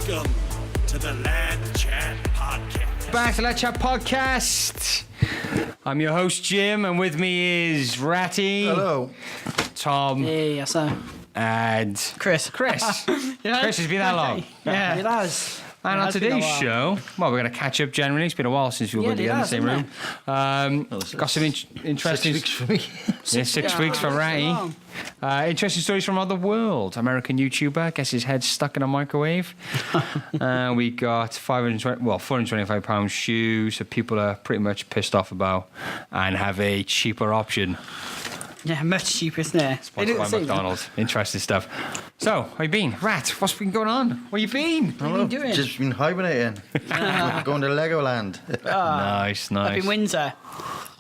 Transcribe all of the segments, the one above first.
Welcome to the Land Chat Podcast. Back to Let's Chat Podcast. I'm your host, Jim, and with me is Ratty. Hello. Tom. Hey, yes, sir. And Chris. Chris. Yeah. Chris, it's been that long. Yeah, it has. And on today's show, well, we're going to catch up generally. It's been a while since we were together in the same room. Got some interesting... 6 weeks for me. Yeah, 6 weeks for Ratty. Interesting stories from around the world. American YouTuber gets his head stuck in a microwave. We got £425 shoes that people are pretty much pissed off about and have a cheaper option. Yeah, much cheaper, isn't it? Sponsored by McDonald's. Interesting stuff. So, how you been? Rat, what's been going on? Where you been? What are you doing? Just been hibernating. Going to Legoland. Nice. Up in Windsor.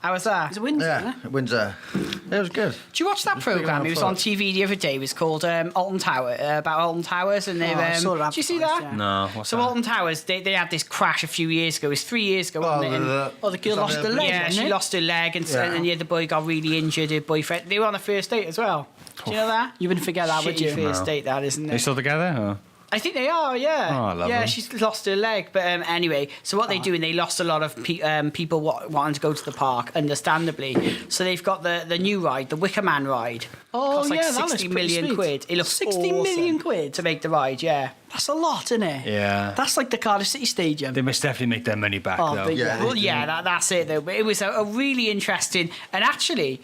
How was that? Is it Windsor? Yeah, Windsor. It was good. Do you watch that programme? It was on TV the other day. It was called Alton Tower, about Alton Towers. And they, did you see that? Yeah. No, what's so that? Alton Towers, they had this crash a few years ago. It was 3 years ago, wasn't it? the girl lost her leg. Yeah, she lost her leg, and the boy got really injured. Her boyfriend. They were on a first date as well. Do you know that? You wouldn't forget that, would you? First date, that isn't it? They still together? Or? I think they are, yeah. Oh, lovely. Yeah, she's lost her leg. But anyway, so what they do, and they lost a lot of people wanting to go to the park, understandably. So they've got the new ride, the Wicker Man ride. Oh, costs like yeah, that 60 looks pretty million sweet. quid. It looks 60 million quid? to make the ride, yeah. That's a lot, isn't it? Yeah. That's like the Cardiff City Stadium. They must definitely make their money back, Oh, though. but Yeah. Well, yeah, that's it, though. But it was a really interesting... And actually...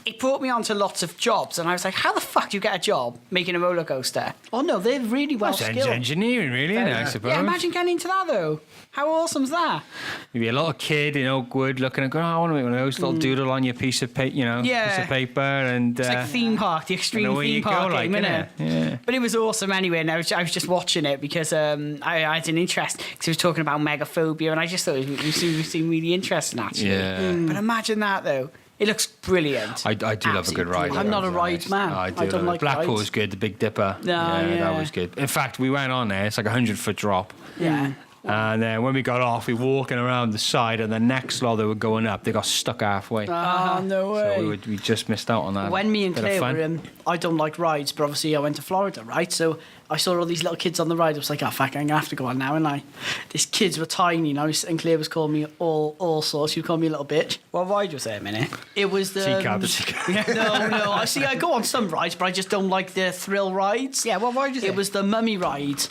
It brought me onto lots of jobs, and I was like, how the fuck do you get a job making a roller coaster? Oh, no, they're really well It's skilled. engineering, really, isn't it, I suppose? Yeah, imagine getting into that, though. How awesome's that? You'd be a little kid in Oakwood looking and going, I want to make one of those little doodle on your piece of paper, piece of paper. And, It's like theme park, the extreme away theme you park go, game, like, isn't it? yeah. But it was awesome anyway, and I was just watching it because I had an interest, because he was talking about megaphobia, and I just thought it seemed really interesting, actually. Yeah. But imagine that, though. It looks brilliant. I do love a good ride. I'm not a ride man. I I don't like Blackpool rides. was good, the Big Dipper. Yeah. That was good. In fact, we went on there, it's like a 100-foot drop. Yeah. And then when we got off, we were walking around the side, and the next lot they were going up, they got stuck halfway. Oh, no way. So we just missed out on that. When me and Bit of Claire fun. were in, I don't like rides, but obviously I went to Florida, right? So I saw all these little kids on the ride. I was like, oh, fuck, I'm going to have to go on now. And these kids were tiny, and Claire was calling me all sorts. She would call me a little bitch. What ride was it a minute? It was the... No. I see, I go on some rides, but I just don't like the thrill rides. Yeah, what ride was it? It was the mummy ride.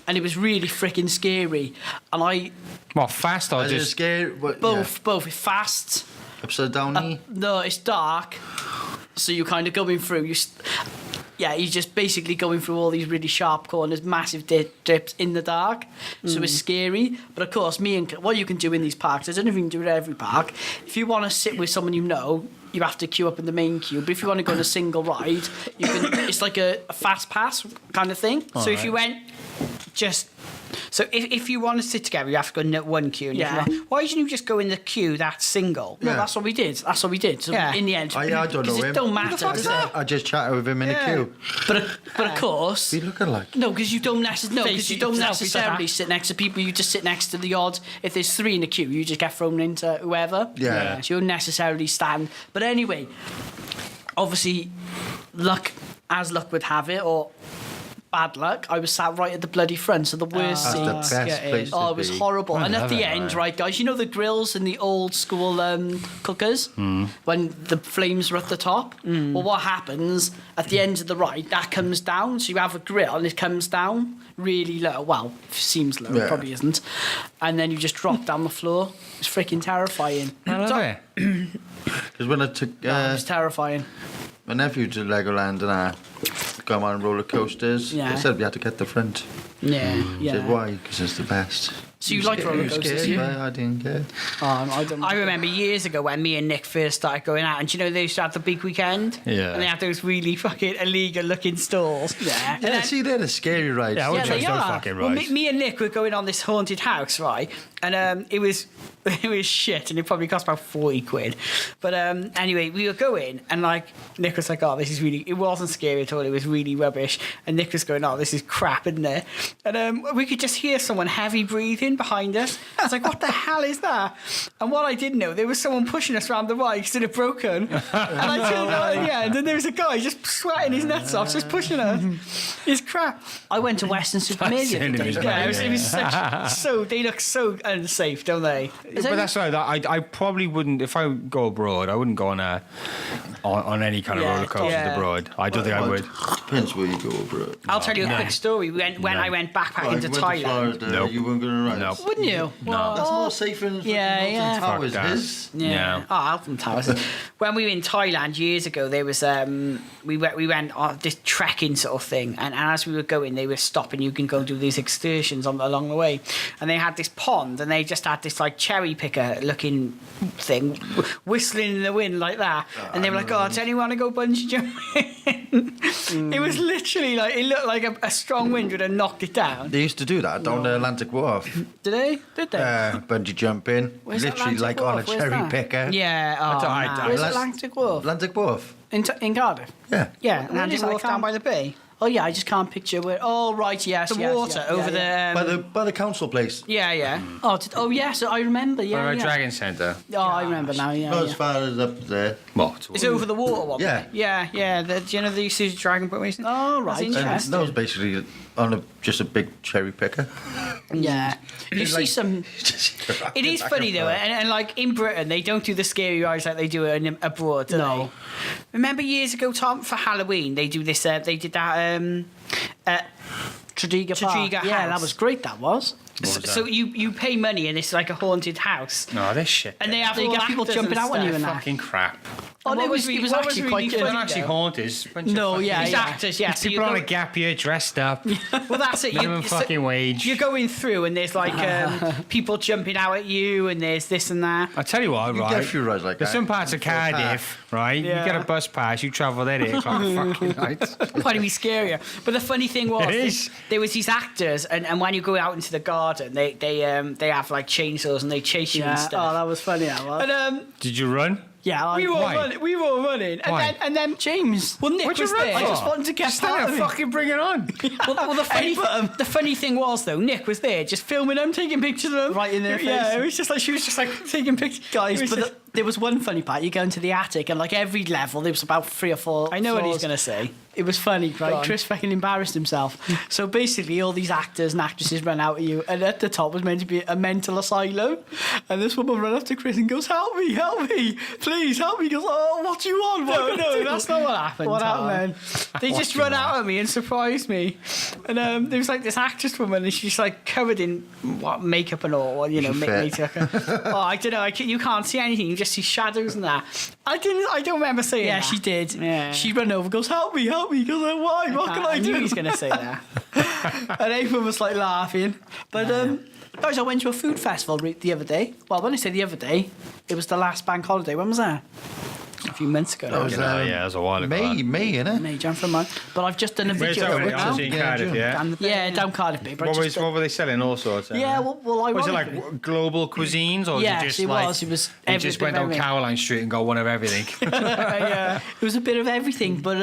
And it was really freaking scary. And What, fast or Is it just... scared? What, both, it's fast. Upside down. No, it's dark. So you're kind of going through. You're just basically going through all these really sharp corners, massive dips in the dark. So it's scary. But of course, what you can do in these parks, I don't know if you can do it at every park. If you want to sit with someone you know, you have to queue up in the main queue. But if you want to go on a single ride, you can. It's like a fast pass kind of thing. So if you went So if you want to sit together, you have to go in one queue. And why didn't you just go in the queue that's single? No, that's what we did. So in the end, I don't know it him. don't matter. does it? I just chatted with him in a queue. But of course, We look alike. no, because you don't necessarily Selfies sit next to people. You just sit next to the odds. If there's 3 in a queue, you just get thrown into whoever. Yeah. So you don't necessarily stand. But anyway, obviously, luck would have it, or bad luck, I was sat right at the bloody front, so the worst That's the seats. best place to Oh, it was be. horrible. I And at love the it, end, right. right, guys, you know the grills and the old school cookers? When the flames are at the top? Well, what happens at the end of the ride, that comes down, so you have a grill and it comes down really low. Well, it seems low, Yeah. it probably isn't. And then you just drop down the floor. It's freaking terrifying. I love it. Because when I took It's terrifying. my nephew to Legoland and I go on roller coasters, Yeah. they said we had to get the front. Yeah, I said, why? Because it's the best. So you like roller coasters? I didn't care. I don't I remember years ago when me and Nick first started going out, and they used to have the big weekend? Yeah. And they had those really fucking illegal looking stalls. Yeah. Yeah, see, they're the scary rides. Yeah, I wouldn't Yeah, trust they those are. fucking Well, rides. me and Nick were going on this haunted house, right? And it was shit, and it probably cost about 40 quid. But anyway, we were going, and Nick was like, oh, this is really... It wasn't scary at all, it was really rubbish. And Nick was going, oh, this is crap, isn't it? And we could just hear someone heavy breathing beeping behind us. I was like, what the hell is that? And what I didn't know, there was someone pushing us around the ride because it had broken. And I turned out at the end, and there was a guy just sweating his nuts off, just pushing us. It's crap. I went to Western Supermare. Yeah, it was they look so unsafe, don't they? But that's right. I probably wouldn't, if I go abroad, I wouldn't go on any kind of roller coasters abroad. I don't think I would. Depends where you go abroad. I'll tell you a quick story. When I went backpacking to Thailand. Florida, you weren't going to ride. Nope. Wouldn't you? No. That's more safe than Yeah. Towers Fuck that. is. Yeah. Oh, Alton Towers. When we were in Thailand years ago, there was we went on this trekking sort of thing, and as we were going, they were stopping. You can go do these excursions along the way, and they had this pond, and they just had this like cherry picker looking thing whistling in the wind like that, and they were like, "Oh, does anyone want to go bungee jumping?" It was literally like it looked like a strong wind would have knocked it down. They used to do that down the Atlantic Wharf. Did they? Bungee jumping. Where's Literally Atlantic like Wharf? on a Where's cherry that? picker. Yeah. Oh, man. Where's Atlas- Atlantic Wharf? Atlantic Wharf. In Cardiff? Yeah. Yeah, Where and is then that? walk down by the bay. Oh, yeah, I just can't picture where... Oh, right, yes, The yes, water yes, over yeah. By the council place. Yeah. Oh, yes, I remember, Or yeah. a Dragon Centre. Oh, I remember now, yeah. Not as yeah. far as up there. Well, It's over the water one. Yeah. Yeah. Do you know the usage of Dragon Boat Racing? Oh, right. That's And interesting. that was basically on just a big cherry picker. Yeah. You see some... It is funny though, and like in Britain, they don't do the scary rides like they do abroad. Do No. they? Remember years ago, Tom, for Halloween, they do this. They did that. Tredegar Park. Tredegar Yeah, House. that was great, that was. So you pay money and it's like a haunted house, no, this shit. and they have They all get people actors jumping and out on you stuff. and that. Fucking crap. Oh, And no, what it was was actually really quite funny They're good. not actually haunters. No, yeah, It's yeah. actors, yeah. So you People on go, a gap year dressed up. well, that's it. Minimum So fucking wage. You're going through, and there's like people jumping out at you, and there's this and that. I tell you what, You right? get a few rides like There's that. some parts of Cardiff, right? Yeah. You get a bus pass, you travel there 8 o'clock fucking night. Might be scarier. But the funny thing was, It is. there was these actors, and when you go out into the garden, they have like chainsaws and they chase you and Yeah. stuff. Oh, that was funny, that was. And Did you run? Yeah, we were Why? running. We were running, Why? and then James. well, Nick What'd you was run there. for? I just wanted to get Stand part there, of it. fucking bring it on. Well, the funny thing was though, Nick was there just filming them, taking pictures of them. Right in their Yeah, face. it was just like she was just like taking pictures, Guys, It was but just- there was one funny part. You go into the attic, and like every level, there was about 3 or 4. I know what he's floors. gonna say. It was funny, Go right? on. Chris fucking embarrassed himself. So basically, all these actors and actresses run out at you, and at the top was meant to be a mental asylum. And this woman ran up to Chris and goes, "Help me, please help me." He goes, "Oh, what do you want? What can I do?" that's not what happened. What Tom. happened They What just do you run want? out at me and surprised me. And there was like this actress woman, and she's like covered in what makeup and all, you know, She makeup. Oh, I don't know. You can't see anything. You just see shadows and that. I don't remember saying Yeah, that. she did. Yeah. She ran over, goes, "Help me." He goes, "Why? What can I knew do?" he's going to say that. And everyone was like laughing. But guys, I went to a food festival the other day. Well, when I say the other day, it was the last bank holiday. When was that? A few months ago. That was, Yeah, that was a while ago. May, innit? May, Jan for a month. But I've just done a Where's video. that? of it now. Obviously in Cardiff, June. yeah. Yeah, down Cardiff Bay. But I just What were they selling? All sorts. yeah, well, I Was it like global cuisines, or Yes, was it just it like was. It was you every just bit went of down everything. Caroline Street and got one of everything? Yeah, it was a bit of everything. But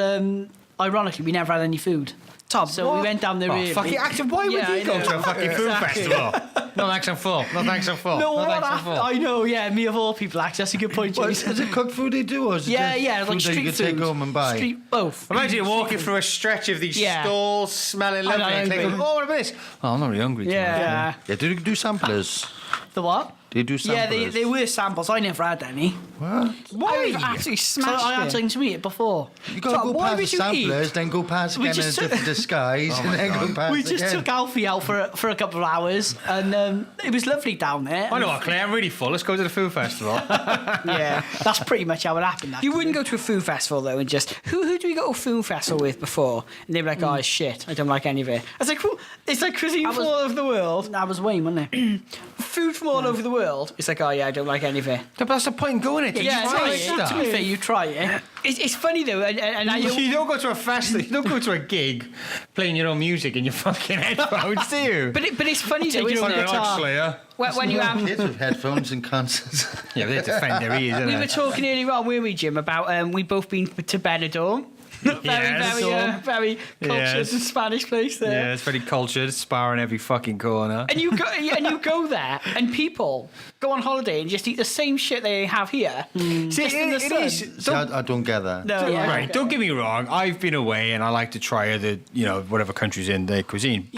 ironically, we never had any food. Tom, So we went down there. Oh, early. fucking actor! Why Yeah, would I you go know. to a fucking food festival? No thanks, I'm full. No thanks, I'm full. No, No what thanks, I'm happened? full. I know. Yeah, me of all people. Actually, that's a good point, What, James. is it cooked food they do, or is it Yeah, just yeah, food like that street you can food. take home and buy? Street, both. Imagine you walking through a stretch of these Yeah. stalls, smelling I'm lovely, not and thinking, hungry. "Oh, what about this?" Well, I'm not really hungry. Yeah. Yeah, do you do samplers? The what? Do you do Yeah, samplers? they were samples. I never had any. What? Why? Absolutely So smashed I had it. something to eat it before. You got to Tom, go why past the would you samplers, then go past We again in a just took- different disguise, and then go past We just again. took Alfie out for a couple of hours, and it was lovely down there. I know what, Claire, I'm really full. Let's go to the food festival. Yeah. That's pretty much how it happened. You wouldn't go to a food festival though and just who do we go to a food festival with before? And they'd be like, "Oh it's shit, I don't like any of it." I was like, well, it's like cuisine from all over the world, That was Wayne, wasn't it? food from all over the world. It's like, oh yeah, I don't like any of it. But that's the point in going it. Yeah, try it's stuff. To be fair, you try it. It's funny though, and I You don't go to a festival. You don't go to a gig playing your own music in your fucking headphones, do you? but it's funny though, Take your isn't own it? guitar. Slayer. When you have. Kids with headphones and concerts. Yeah, but they defend their ears, We were isn't it? talking earlier on, weren't we, Jim, about we both been to Benidorm. very cultured Yes. Spanish place there. Yeah, it's very cultured. Spa in every fucking corner. And you go there, and people go on holiday and just eat the same shit they have here. Just in the it sun. is. See, I don't get that. No, yeah. Right, don't get me wrong. I've been away and I like to try other, whatever countries in their cuisine.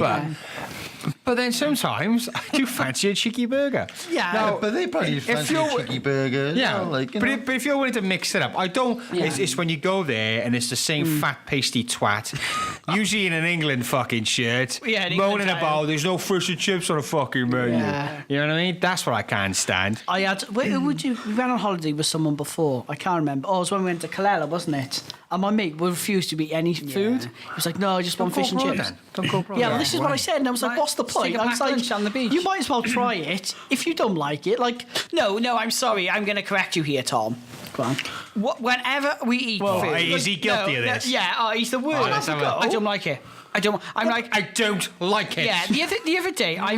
But then sometimes I do fancy a cheeky burger. Yeah. Now, But they probably fancy a you're- cheeky burger. yeah, Like, you but, know. but if you're willing to mix it up, I don't. It's when you go there and it's the same fat pasty twat, usually in an England fucking shirt, Yeah, an England moaning tie. about there's no fish and chips on the fucking menu. Yeah. You know what I mean? That's what I can't stand. I had. Wait, who would you? We went on holiday with someone before. I can't remember. Oh, it was when we went to Calella, wasn't it? And my mate would refuse to eat any food. He was like, "No, I just want fish and chips." Don't go abroad. Yeah, well, this is what I said, and I was like, Right. "What's the Take point?" a I was packed like, lunch on the beach. "You might as well try it. If you don't like it, like, No, I'm sorry. I'm going to correct you here, Tom. go on." Whenever we eat food, is he guilty of this? Yeah, he's the worst. let's have a- I don't like it. I don't. I'm like. I don't like it. Yeah, the other day I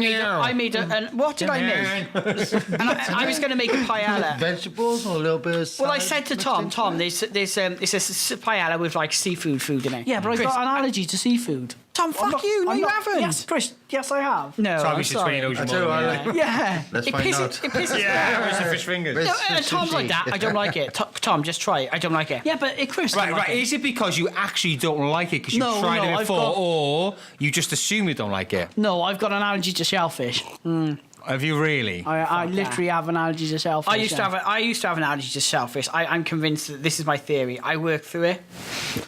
made a what did I make? And I was going to make a paella. Vegetables or a little bit of Well, I salad said to mixed Tom, into it? it's a paella with like seafood food in it. Yeah, but I've Chris, got an allergy to seafood. Tom, fuck you. No, I'm you not- haven't. Yes, Chris. Yes, I have. No, Tommy I'm should train sorry. those I tell you more. what, Yeah. let's It find pisses. out. It pisses. Yeah, where's the fish fingers? Where's No, the Tom's like sushi? that. I don't like it. Tom, just try it. I don't like it. Yeah, but Chris. Right, I like right. it. Is it because you actually don't like it because you've No, tried no, it I've before, got- or you just assume you don't like it? No, I've got an allergy to shellfish. Have you really? I literally have an allergy to shellfish. I used to have an allergy to shellfish. I'm convinced that this is my theory. I worked through it.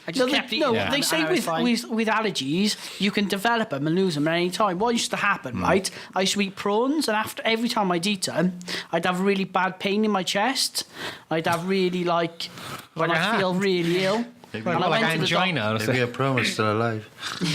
I just kept eating it, they and say I was fine. with allergies you can develop them and lose them at any time. What used to happen, right? I used to eat prawns, and after every time I'd eat them, I'd have really bad pain in my chest. I'd have really Like when a I hat. feel really ill. And I like went to the angina or Maybe something. a promo's still alive.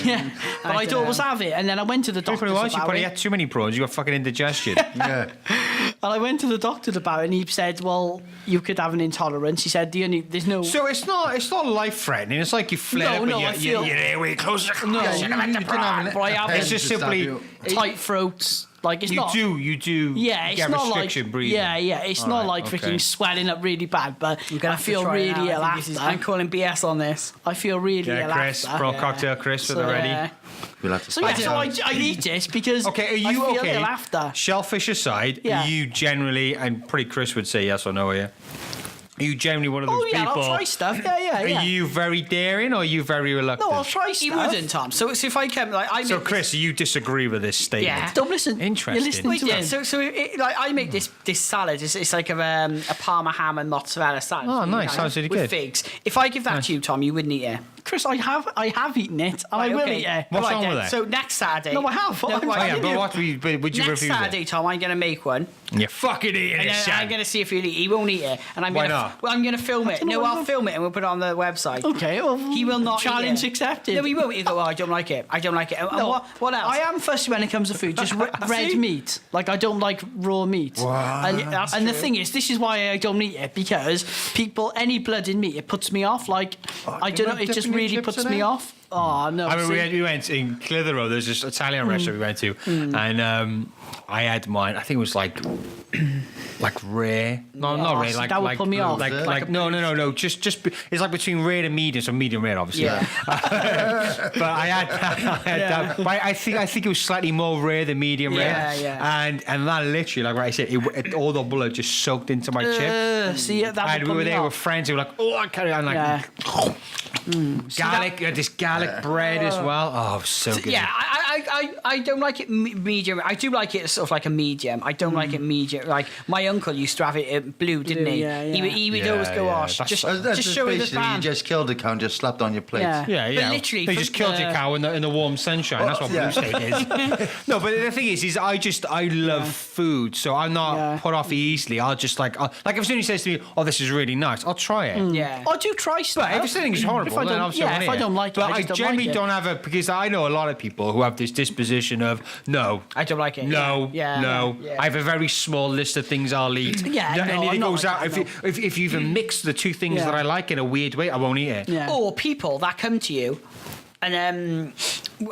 yeah, but I'd always have it, and then I went to the doctor You about probably it. had too many prawns. You got fucking indigestion. Yeah. And I went to the doctor about it, and he said, "Well, you could have an intolerance." He said, "There's no." So it's not life threatening. It's like you flare No, up no, and I your feel- airway closes. No, you didn't have an but I have It's just simply tight throats. Like it's you not. do. Yeah, it's get not like restriction breathing. yeah, it's not like okay. freaking swelling up really bad, but I'm gonna I have to feel try it really now. ill I think this is- after. I'm calling BS on this. I feel really Yeah, ill Chris, after. pro cocktail, Chris, for the ready. Yeah. We'll have to So yeah, find so out. I eat it because Okay, are I you feel okay? ill after. Shellfish aside, Yeah. are you generally, and pretty Chris would say yes or no here. Are you generally one of those Oh yeah, people? I'll try stuff. Yeah. Are you very daring or are you very reluctant? No, I'll try He stuff. wouldn't, Tom. So if I came, like, I So, make Chris, you disagree with this statement? Yeah. Don't listen. Interesting. You're listening Wait, to yeah, him. so like I make this salad. It's like a Parma ham and mozzarella salad. Oh, you nice. know, Sounds really with good. figs. If I give that to you, Tom, you wouldn't eat it. Chris, I have eaten it, and I Right, will okay. eat it. What's Right wrong then. with it? So next Saturday. No, I have. No, I'm right, Oh, yeah, you but do. what would you next refuse Saturday, it? Tom, I'm going to make one. You're fucking eating And it, then son. I'm going to see if he'll eat. He won't eat it. And I'm Why gonna, not? Well, I'm going to film it. know No, why I'll not. film it and we'll put it on the website. Okay, well, He will not challenge eat it. accepted. No, he won't. He'll go, oh, I don't like it. I don't like it. And No, what else? I am fussy when it comes to food. Just red See? meat. Like I don't like raw meat. And the thing is, this is why I don't eat it because any blood in meat, it puts me off. Like I you don't know, not it just dipping your really chips puts in me it? off. Oh no! I mean, see? we went in Clitheroe. There's this Italian restaurant we went to, and I had mine. I think it was like rare. No, not rare. Like that would put me off. Like no. Just it's like between rare and medium. So medium rare, obviously. Yeah. But I had that. But I think it was slightly more rare than medium rare. Yeah. And that literally, like what I said, all the blood just soaked into my chip. See, that And would we put were me there with off. friends who were like, oh, I can't. I'm like, Yeah. garlic, this garlic bread as well. Oh, so good. Yeah, I don't like it medium. I do like it sort of like a medium. I don't like it medium. Like my uncle used to have it blue, didn't he? Yeah, He would Yeah, always go, yeah. oh, That's- just That's just show me the basically you pan. just killed a cow and just slapped on your plate. Yeah. Yeah. But literally, they from just killed your cow in the warm sunshine. That's what blue state is. No, but the thing is I love food, so I'm not put off easily. I'll just like if somebody says to me, "Oh, this is really nice," I'll try it. Yeah. I do try stuff. But if something's horrible, If I then don't- obviously yeah, I if I don't like it, but I I just don't generally like it. don't have a because I know a lot of people who have this disposition of no. I don't like it. No, Yeah. no. Yeah. I have a very small list of things I'll eat. Yeah, no, anything I'm not goes like out. that, If you even mix the two things Yeah. that I like in a weird way, I won't eat it. Yeah. Or people that come to you, and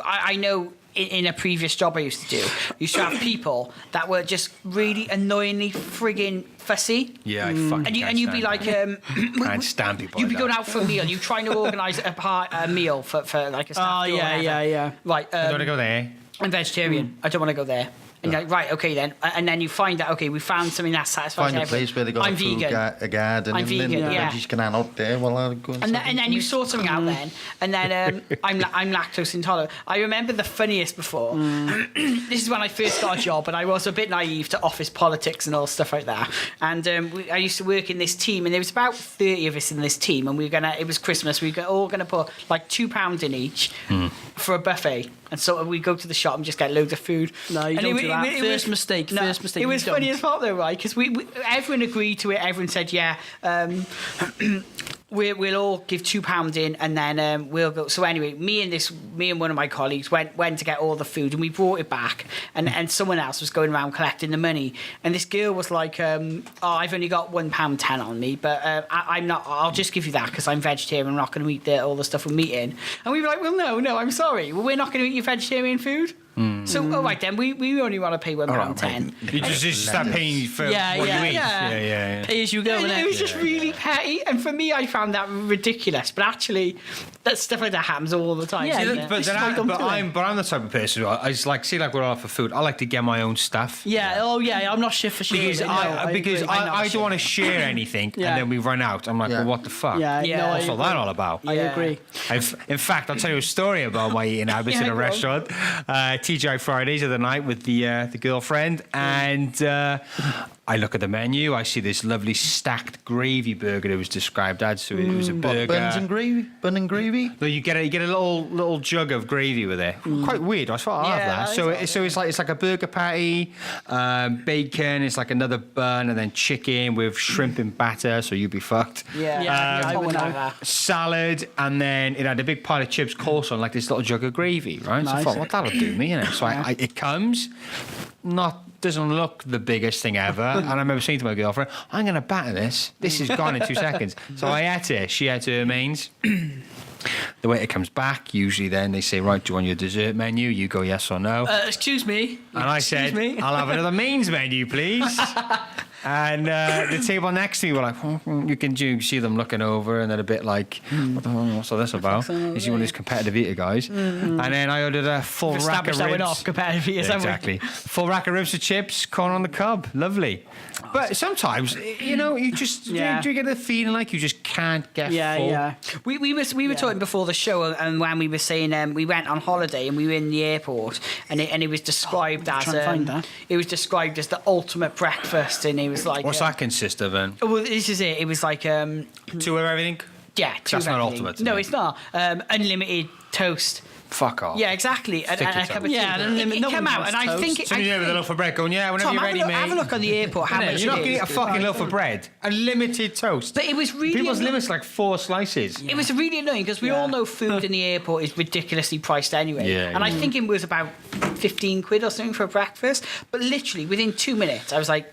I know in a previous job I used to do, you used to have people that were just really annoyingly frigging fussy. Yeah, I fucking And can't you'd be stand like, that. Can't stand people you'd be like going that. out for a meal. You're trying to organise a meal for like a staff. Oh, do or yeah, whatever. yeah. Right. I don't want to go there. I'm vegetarian. I don't want to go there. And you're like, right, okay then. And then you find out, okay, we found something that satisfies Find a everyone. place where they got I'm a food vegan. a garden, I'm and then vegan, the yeah. veggies can hang out there while I go And then you sort something out then, and then I'm lactose intolerant. I remember the funniest before. This is when I first got a job, and I was a bit naive to office politics and all stuff like that. And I used to work in this team, and there was about 30 of us in this team, and it was Christmas. We were all gonna put like £2 in each for a buffet. And so we go to the shop and just get loads of food. No, you And don't do that. First mistake. It was funny as fuck though, right? Because everyone agreed to it. Everyone said, yeah, we'll all give £2 in, and then we'll go. So anyway, me and one of my colleagues went to get all the food, and we brought it back, and someone else was going around collecting the money, and this girl was like, oh, I've only got £1.10 on me, but I'm not. I'll just give you that because I'm vegetarian. I'm not going to eat all the stuff with meat in. And we were like, well, no, I'm sorry. Well, we're not going to eat your vegetarian food. So, all right then, we only want to pay £1.10. You just start paying for what you eat. Yeah. Pay as you go. It was just really petty, and for me, I found that ridiculous. But actually, that stuff like that happens all the time. Yeah, doesn't yeah. it? But, I'm the type of person who I just like, see, like we're all for food. I like to get my own stuff. Yeah. Oh, yeah. I'm not shit for sharing. Because No, I agree. I don't want to share anything, Yeah. and then we run out. I'm like, Yeah. well, what the fuck? Yeah. Yeah. No, I What's all agree. that all about? I agree. In fact, I'll tell you a story about my eating habits Yeah, in a go on. restaurant. TGI Fridays of the night with the girlfriend, and I look at the menu. I see this lovely stacked gravy burger that was described as. So it was a burger. buns and gravy, bun and gravy. No, you get a little jug of gravy with it. Quite weird. I thought I'll have Yeah, that. So it's like a burger patty, bacon. It's like another bun, and then chicken with shrimp and batter. So you'd be fucked. Yeah, I would like know. that. Salad, and then it had a big pile of chips, coleslaw, and like this little jug of gravy, right? So I Nice. thought, well, that'll do me, you know. So it comes, doesn't look the biggest thing ever, and I remember saying to my girlfriend, "I'm going to batter this. This is gone in 2 seconds." So I ate it. She ate her mains. The waiter comes back. Usually, then they say, "Right, do you want your dessert menu?" You go yes or no. Excuse me. And I said, me? "I'll have another mains menu, please." And the table next to me were like, you can see them looking over, and they're a bit like, what's all this about? Is he one of these competitive eater guys? And then I ordered a full rack of Established that we're not ribs. competitive eaters, Yeah, haven't we? exactly. Full rack of ribs with chips, corn on the cob. Lovely. But sometimes, you just Yeah. do you get the feeling like you just can't get Yeah, full? yeah. We were talking before the show, and when we were saying we went on holiday and we were in the airport, and it was described as trying to find that. it was described as the ultimate breakfast, and it was like What's that consist of then? Well, this is it. It was like Two of everything? yeah, two That's of not everything. ultimate, No, is it? it's not. Unlimited toast. Fuck off. Yeah, exactly. And Stick a to cup of toast. tea. Yeah, and it no came one out, wants and I toast. think it. Somebody there with a loaf of bread going, yeah, whenever Tom, you're have, ready, a look, mate. have a look on the airport how much You're not it going to eat a is. fucking loaf of bread. Unlimited toast. But it was really People's annoying. limit's like 4 slices. It was really annoying because we all know food in the airport is ridiculously priced anyway. Yeah, and I yeah. think it was about 15 quid or something for breakfast. But literally within 2 minutes, I was like,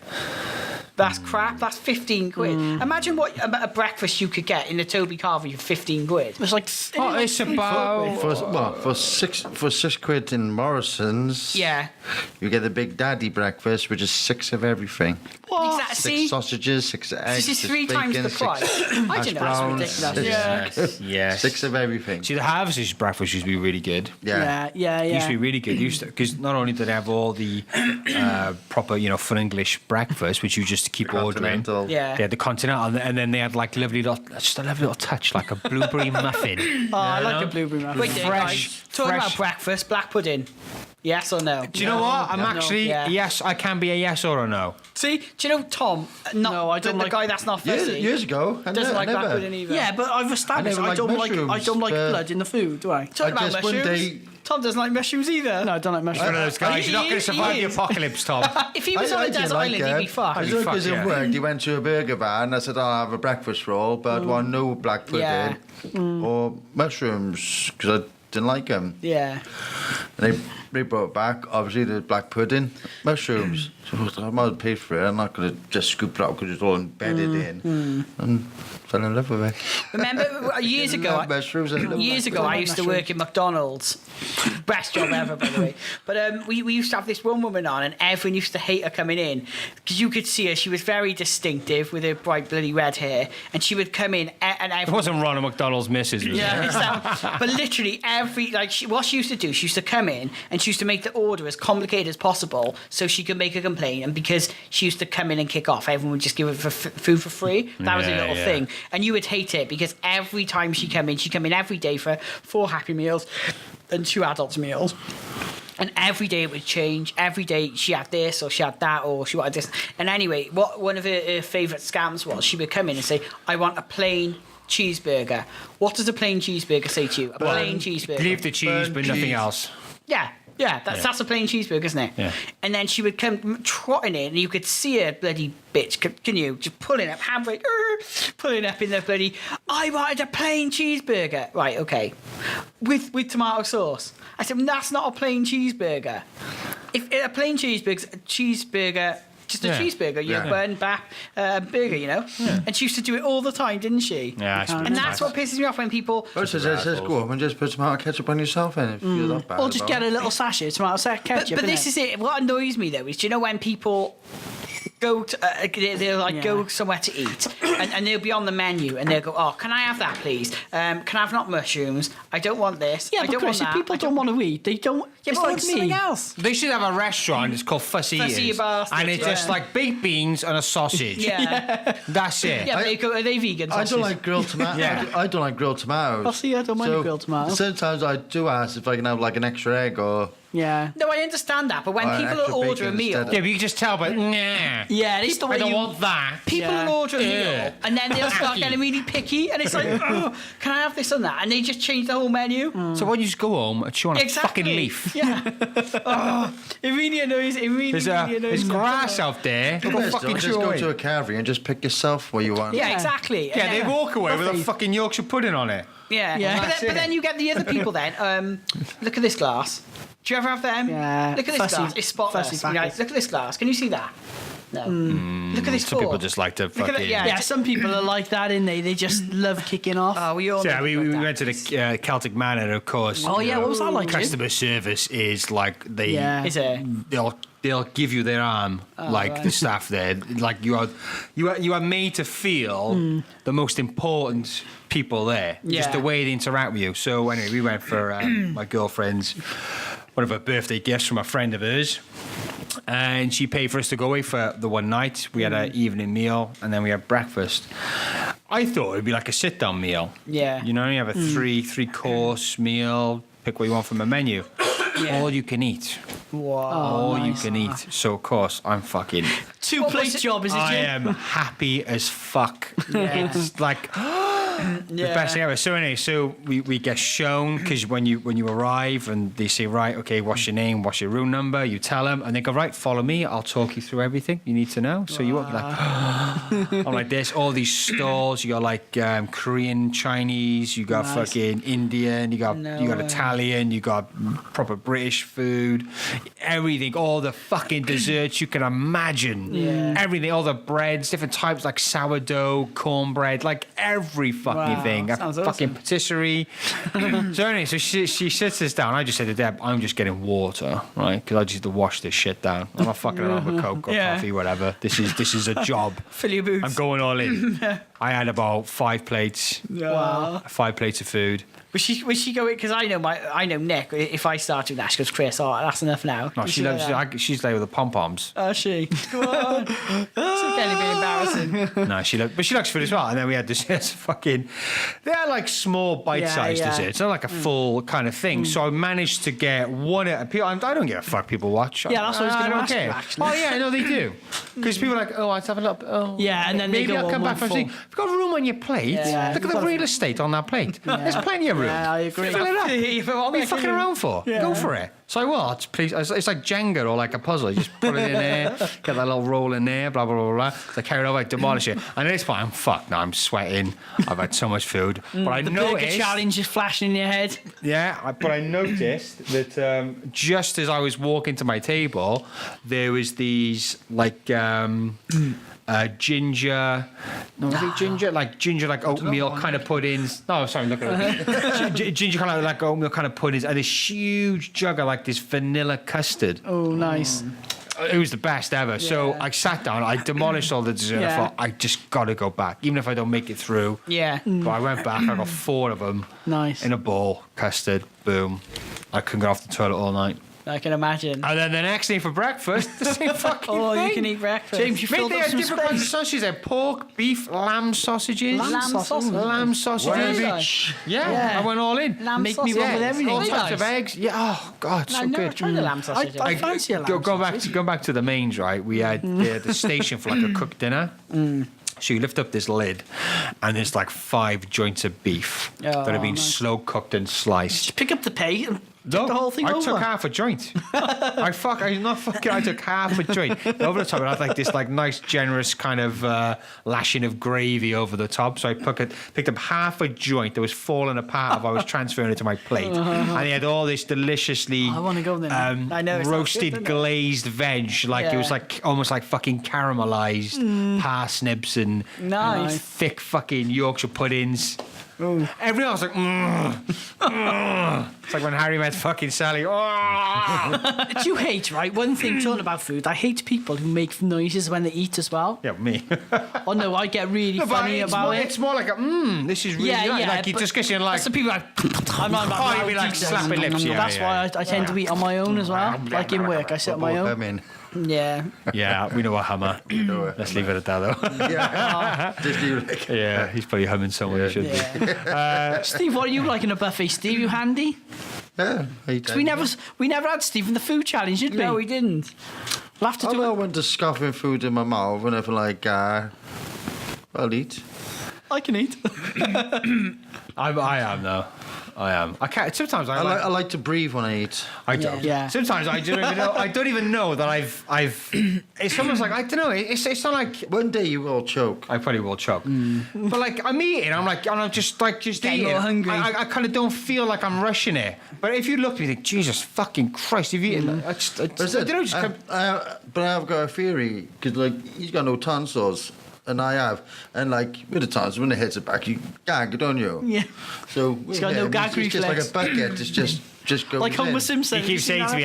that's crap. That's 15 quid. Imagine what a breakfast you could get in the Toby Carvery for 15 quid. It's like Oh, it's about... For six quid in Morrison's, Yeah. you get the Big Daddy breakfast, which is 6 of everything. Exactly. 6 See, sausages, 6 eggs, this is 6 3 times bacon, the 6 price. I hash don't know. browns, That's ridiculous. six- Yes. 6 of everything. See, the Harvest's breakfast used to be really good. Yeah. It used to be really good. Because not only did they have all the proper, full English breakfast, which you just keep ordering. Continental. Yeah. They had the continental, and then they had like just a lovely little touch, like a blueberry muffin. Oh, I like know? a blueberry muffin. Wait there, Fresh- guys. Talking fresh- about breakfast, black pudding. Yes or no? Do you know what? I'm actually Yeah. yes. I can be a yes or a no. See, do you know Tom? Not No, I don't the like- guy that's not fussy. Years ago, I doesn't ne- like never. black pudding either. Yeah, but I've established I never I don't liked like mushrooms, but- blood in the food, do I? Talking I about just one mushrooms. day- Tom doesn't like mushrooms either. No, I don't like One of mushrooms. those guys. You're not going to survive the is. apocalypse, Tom. If he was on a didn't desert like island, he'd be it. fucked. I You'd was fuck, because yeah. it worked. He went to a burger bar and I said, I'll have a breakfast roll, but I'd want no black pudding or mushrooms because I didn't like them. Yeah. And they brought it back. Obviously, the black pudding, mushrooms. So I thought, I might have paid for it. I'm not going to just scoop it out because it's all embedded in. And fell in love with it. Remember years ago? Love mushrooms. Years ago, I used to work in McDonald's. Best job ever, by the way. But we used to have this one woman on, and everyone used to hate her coming in because you could see her. She was very distinctive with her bright bloody red hair, and she would come in and It wasn't Ronald McDonald's missus, was it? yeah, but literally what she used to do, she used to come in and she used to make the order as complicated as possible so she could make a complaint. And because she used to come in and kick off, everyone would just give her food for free. That was a little thing, and you would hate it because every time she come in every day for 4 Happy Meals and 2 adult meals. And every day it would change. Every day she had this or she had that or she wanted this. And anyway, what one of her favourite scams was, she would come in and say, I want a plain cheeseburger. What does a plain cheeseburger say to you? A plain cheeseburger. Leave the cheese, but nothing else. Yeah, that's a plain cheeseburger, isn't it? Yeah. And then she would come trotting in, and you could see her bloody bitch. Can you just pulling up, handbrake, pulling up in the bloody? I wanted a plain cheeseburger. Right, okay, with tomato sauce. I said that's not a plain cheeseburger. If a plain cheeseburger's a cheeseburger. Just a cheeseburger, bun, bap, burger, you know? Yeah. And she used to do it all the time, didn't she? Yeah, and that's what pisses me off when people... Says go up and just put tomato ketchup on yourself and if you're that bad. Or just get a little sachet of tomato ketchup. But this is it. What annoys me, though, is, do you know when people... go somewhere to eat and they'll be on the menu and they'll go, oh, can I have that please, can I have not mushrooms, I don't want this, Yeah, I but don't want Chris, if that. people don't want to eat, they don't. Yeah, it's but like it's something me. else. They should have a restaurant. It's called Fussy Fussy Eaters, Bastards, and it's just like baked beans and a sausage. Yeah. That's it. Yeah, but are they vegan I sausages? don't like grilled tomatoes. Yeah. I don't like grilled tomatoes. Oh, see, I don't mind grilled tomatoes. Sometimes I do ask if I can have like an extra egg or... Yeah. No, I understand that, but when Or people extra order a bacon meal... instead Yeah, but you can just tell, but nah. Yeah, it's the way I don't you... want that. People Yeah. will order a Yeah. meal and then they'll start getting really picky and it's like, oh, can I have this and that? And they just change the whole menu. So why don't you just go home and chew on a fucking leaf? Yeah. It really annoys. It really, There's, really annoys there's me. grass out there. Go fucking just chew go away. to a carvery and just pick yourself what you want. Yeah, exactly. Yeah, And they then- walk away with a Buffy. fucking Yorkshire pudding on it. Yeah, Yeah. But then you get the other people then. Look at this glass. Do you ever have them? Yeah. Look at this Fussy- glass. It's spotless. fussy You know, packets. look at this glass. Can you see that? No. Look at this Some people fork. just like to Look at fucking... it, yeah. Yeah, some people are like that, innit? They just love kicking off. Oh, we all. Yeah, know we about that. went to the Celtic Manor, of course. Oh, yeah, what was that like, Jim? Customer service is like they... Yeah. Is it? They'll give you their arm, like the staff there. Like you are made to feel the most important people there. Just Yeah. the way they interact with you. So anyway, we went for my girlfriend's, one of her birthday gifts from a friend of hers. And she paid for us to go away for the one night. We had an evening meal and then we had breakfast. I thought it'd be like a sit-down meal. Yeah. You know, you have a three-course meal, pick what you want from a menu. Yeah. All you can eat. Wow. All you nice. can eat. So, of course, I'm fucking... Two-plate job, is it, I Jim? am happy as fuck. Yeah. It's like the best thing ever. So anyway, so we get shown, because when you arrive and they say, right, okay, what's your name, what's your room number, you tell them, and they go, right, follow me, I'll talk you through everything you need to know. So you walk like, I'm like this, all these stalls, you got like Korean, Chinese, you got Nice. fucking Indian, you got way. Italian, you got proper British food, everything, all the fucking desserts you can imagine. Yeah. Everything, all the breads, different types like sourdough, cornbread, like every fucking Wow, thing. A sounds fucking awesome. patisserie. So anyway, so she sits us down. I just said to Deb, I'm just getting water, right? Because I just need to wash this shit down. I'm not fucking around with Coke or Yeah. coffee, whatever. This is a job. Fill your boots. I'm going all in. I had about 5 plates. Wow. 5 plates of food. Was she going? Because I know Nick. If I start doing that, she goes, Chris, oh, that's enough now. No, Was she like loves. that? She's there with the pom poms. Oh, she. Come on. It's getting a bit embarrassing. No, but she likes food as well. And then we had desserts, fucking. They are like small bite-sized Yeah, yeah. desserts, not like a full kind of thing. So I managed to get one. I don't give a fuck. People watch. Yeah, that's what I was gonna don't ask you, care. actually. Oh yeah, no, they do. Because people are like, oh, let's have a look. Oh, Yeah, and then they maybe go I'll on come one back for full. something. you've got room on your plate. Yeah. Look at the real estate on that plate. There's plenty of room. Yeah, I agree. Fill it up. Yeah, What are you fucking around for? Go for it. So what? Please, it's like Jenga or like a puzzle. You just put it in there, get that little roll in there, blah, blah, blah, blah. So I carry it over, I demolish it. And at this point, I'm fucked now. I'm sweating. I've had so much food. But I The burger noticed... challenge is flashing in your head. Yeah, but I noticed that just as I was walking to my table, there was these like ginger, ginger like oatmeal kind of puddings. No, sorry, look at it. Ginger kind of like oatmeal kind of puddings, and this huge jug of like this vanilla custard. Oh, nice. It was the best ever. So I sat down, I demolished all the dessert. I thought, I just got to go back, even if I don't make it through. Yeah. But I went back, I got 4 of them. Nice. In a bowl, custard, boom. I couldn't get off the toilet all night. I can imagine. And then the next thing for breakfast, the same fucking thing. You can eat breakfast. James, you Mate, filled they up had some different kinds of space. sausages. They had pork, beef, lamb sausages. Lamb sausages. Really? Yeah, I went all in. Make me one with everything. All Really types of nice. eggs. Yeah, oh, God, so I've never good. tried a lamb sausage. I fancy a lamb Go back to the mains, right? We had the station for like a cooked dinner. So you lift up this lid, and there's like 5 joints of beef that have been slow cooked and sliced. Just pick up the pay and No, take the whole thing I over. took half a joint. I took half a joint. Over the top, it had like this like nice, generous kind of lashing of gravy over the top. So I picked up half a joint that was falling apart as I was transferring it to my plate. And he had all this deliciously I wanna go there. I know, it sounds roasted good, doesn't it? glazed veg. Like it was like almost like fucking caramelized parsnips and Nice. thick fucking Yorkshire puddings. Everyone was like, It's like when Harry met fucking Sally. Do you hate, right? One thing talking about food, I hate people who make noises when they eat as well. Yeah, me. Oh no, I get really No, but funny it's about more, it. It's more like a, this is really nice. Like you but just get you like, some people are like, I'm not Oh, you'd be like slapping lips, yeah, That's yeah. why I tend to eat on my own as well. Like in work, I sit on my Both own. them in. Yeah. yeah, we know a hammer. know it. Let's leave it at that though. Yeah. Just leave it like. Yeah, he's probably humming somewhere he should be. Steve, what are you like in a buffet? Steve, you handy? Yeah. We never had Steve in the food challenge, did we? No, we didn't. We'll have to I do know it. when to scoffing food in my mouth whenever like I'll eat. I can eat. I am though. I am. I can't. Sometimes I like to breathe when I eat. I don't. Yeah. Sometimes I don't even know. I don't even know that I've. It's almost like I don't know. It's not like. One day you will choke. I probably will choke. But like I'm eating, I'm just Getting eating. more hungry. I kind of don't feel like I'm rushing it. But if you look at me, you think, Jesus fucking Christ, you've eaten. I don't know. Just But I've got a theory because like he's got no tonsils. And I have, and like with the times when it hits it back, you gag, don't you? Yeah. So He's got no gag it's just like reflex. a bucket. It's just goes Like Homer in. Simpson. he keeps saying to me,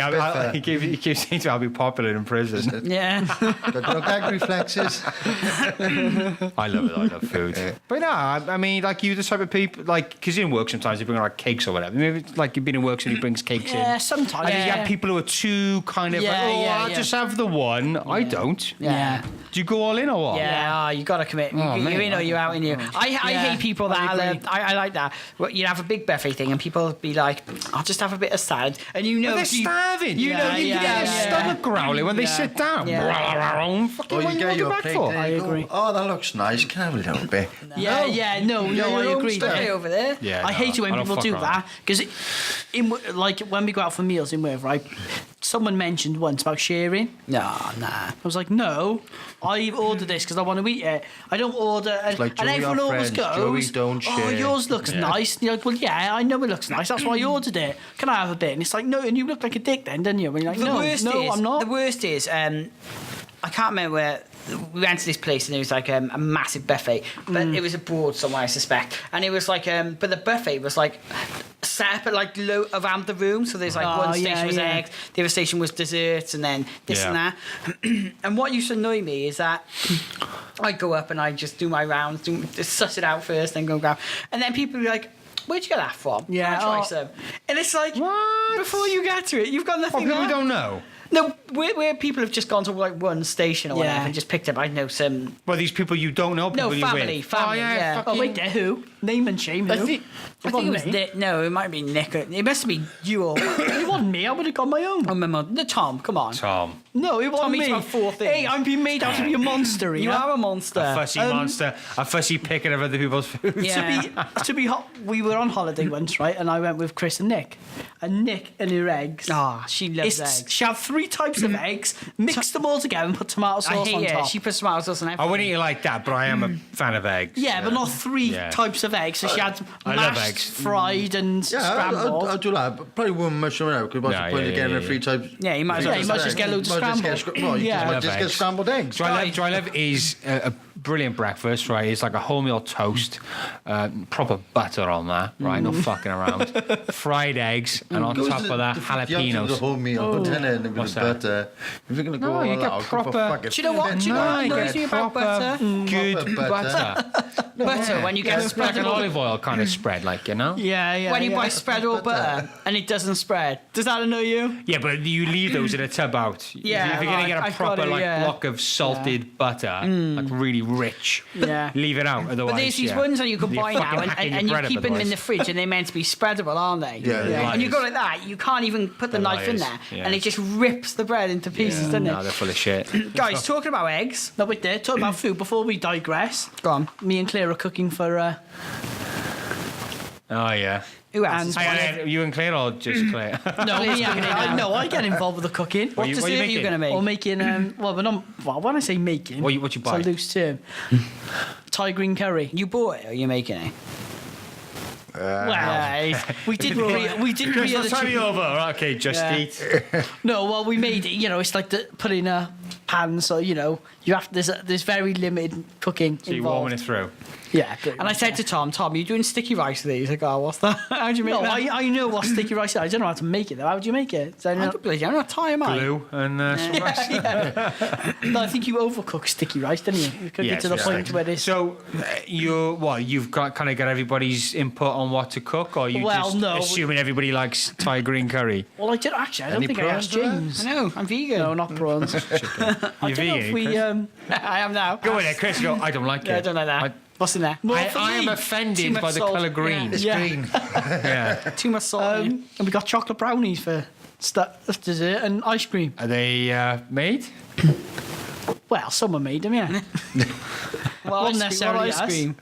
he keeps saying to me, I'll be popular in prison. Yeah. Got no gag reflexes. I love it. I love food. But no, I mean, like you, the type of people, like, because in work sometimes they bring like cakes or whatever. Maybe it's like you've been in work, so he brings cakes in. Yeah, sometimes. And you Yeah. get people who are too kind of Yeah, like, yeah, I'll yeah. just have the one. I don't. Yeah. Do you go all in or what? Yeah, you got to commit. Oh, you mate. in or you out in you. I Yeah, hate people I that agree. I like that. Well, you have a big buffet thing and people be like, I'll just have a bit of salad. And you know, But they're you- starving. You know, Yeah, you You get get their their stomach growling when they sit down. Yeah. Fucking Or what you you get want your back plate. for? There you I go. agree. Oh, that looks nice. Can I have a little bit? Yeah, No. no, Yeah, I your own agree. stuff. Stay over there. Yeah, I no, hate it when I don't people fuck do around. that because, like, when we go out for meals in work, right? Someone mentioned once about sharing. No, nah. I was like, no, I ordered this because I want to eat it. I don't order, and, like and Joey, everyone our always friends. goes, Joey, don't "Oh, share." yours looks nice." And you're like, "Well, yeah, I know it looks nice. That's why I ordered it. Can I have a bit?" And it's like, "No," and you look like a dick then, didn't you? When you're like, The "No, worst no, is, I'm not." The worst is, I can't remember where. We went to this place and it was like a massive buffet, but it was abroad somewhere, I suspect. And it was like, but the buffet was like set up at like low around the room. So there's like Oh, one station yeah, was yeah. eggs, the other station was desserts, and then this Yeah. and that. And what used to annoy me is that I go up and I just do my rounds, just suss it out first, then go grab. And then people be like, "Where'd you get that from? Yeah, Can I try oh. some?" And it's like, What? before you get to it, you've got Oh, nothing people on. don't know. No, where people have just gone to like one station or whatever Yeah. and just picked up, I know some. Well, these people you don't know, people No, you family, with. family, yeah. fucking- Oh wait, there, who? Name and shame. I Who? think it was Nick. No, it might be Nick. It must have been you or. It wasn't me. I would have got my own. Oh, my mum. No, Tom, come on. Tom. No, it wasn't Tom eats me. about 4 things. Hey, I'm being made out to be a monster. You yeah? are a monster. A fussy monster. A fussy picker of other people's food. Yeah. We were on holiday once, right? And I went with Chris and Nick. And Nick and her eggs. Ah, she loves eggs. She had 3 types of eggs, mixed them all together, and put tomato I sauce hate on it. top. She puts tomato sauce on I everything. wouldn't eat it like that, but I am a fan of eggs. Yeah, but not 3 Yeah. types of eggs. So she had I love mashed, eggs. fried, and Yeah, scrambled. I'll do that. But probably wouldn't mushroom it out because what's No, the point yeah, of getting yeah, it 3 times? Yeah, you might as well. Yeah, you might just get loads of scrambled. Well, you Yeah. just I might love just get eggs. scrambled eggs. So I love is a brilliant breakfast, right? It's like a wholemeal toast, proper butter on that, right? No fucking around. Fried eggs, and on Goes top to of that, the jalapenos. whole meal, but then with What's the that? butter. If you're gonna go No, all you get out, go for proper- fucking- Do you know what? Do you know what you annoys get me about proper butter? good Proper butter. Butter, when you get It's like an olive oil kind of spread, like, you know? Yeah, yeah. when you yeah. buy spread or butter and it doesn't spread. Does that annoy you? Yeah, but you leave those in a tub out. Yeah, If you're going to get a I've proper got it, like yeah. block of salted butter, like really rich, Yeah. leave it out. Otherwise, But there's these yeah. ones that you can You're buy now, fucking and, hacking and, your and you bread up keep them in otherwise. the fridge, and they're meant to be spreadable, aren't they? Yeah, yeah. And you go like that, you can't even put the They're knife in liars, there, yeah. and it just rips the bread into pieces, doesn't No, it? they're full of shit. Guys, talking about eggs. No, wait there. Talk about food before we digress. Go on. Me and Claire are cooking for. Oh, yeah. Who else? Hang on, you and Claire or just Claire? No, me and I get involved with the cooking. What you dessert are you making? going to make? Or making, well, we're not, well, when I say making, What you it's buy? a loose term. Thai green curry. You bought it, or are you making it? Well, we didn't rear the chicken. over. Okay, just Yeah. eat. No, well, we made it. You know, it's like put in a pan, so you know you have there's very limited cooking So you're involved. warming it through. Yeah, And I said to Tom, you doing sticky rice with these? I go, oh, what's that? How'd you make no, that? I know what sticky rice is. I don't know how to make it though. How would you make it? So I I don't don't believe you. I'm not Thai, am I? Glue and some rice. no, I think you overcook sticky rice, didn't you? You cook it to the point where it's. So you've got kind of got everybody's input on what to cook, or you Well, just no. assuming everybody likes Thai green curry? Well, I did actually. I don't Any think I asked prawns there? James. I know, I'm vegan. No, not prawns. I You're don't know if vegan, we. Chris? I am now. Go in there, Chris. Go. I don't like Yeah, I it. don't like that. What's in there? I am Too offended much by the salt. colour green. It's Yeah. green. Yeah. Too much salt. in it. And we got chocolate brownies for dessert and ice cream. Are they made? Well, someone made them, yeah. Well, Not necessarily ice us. cream.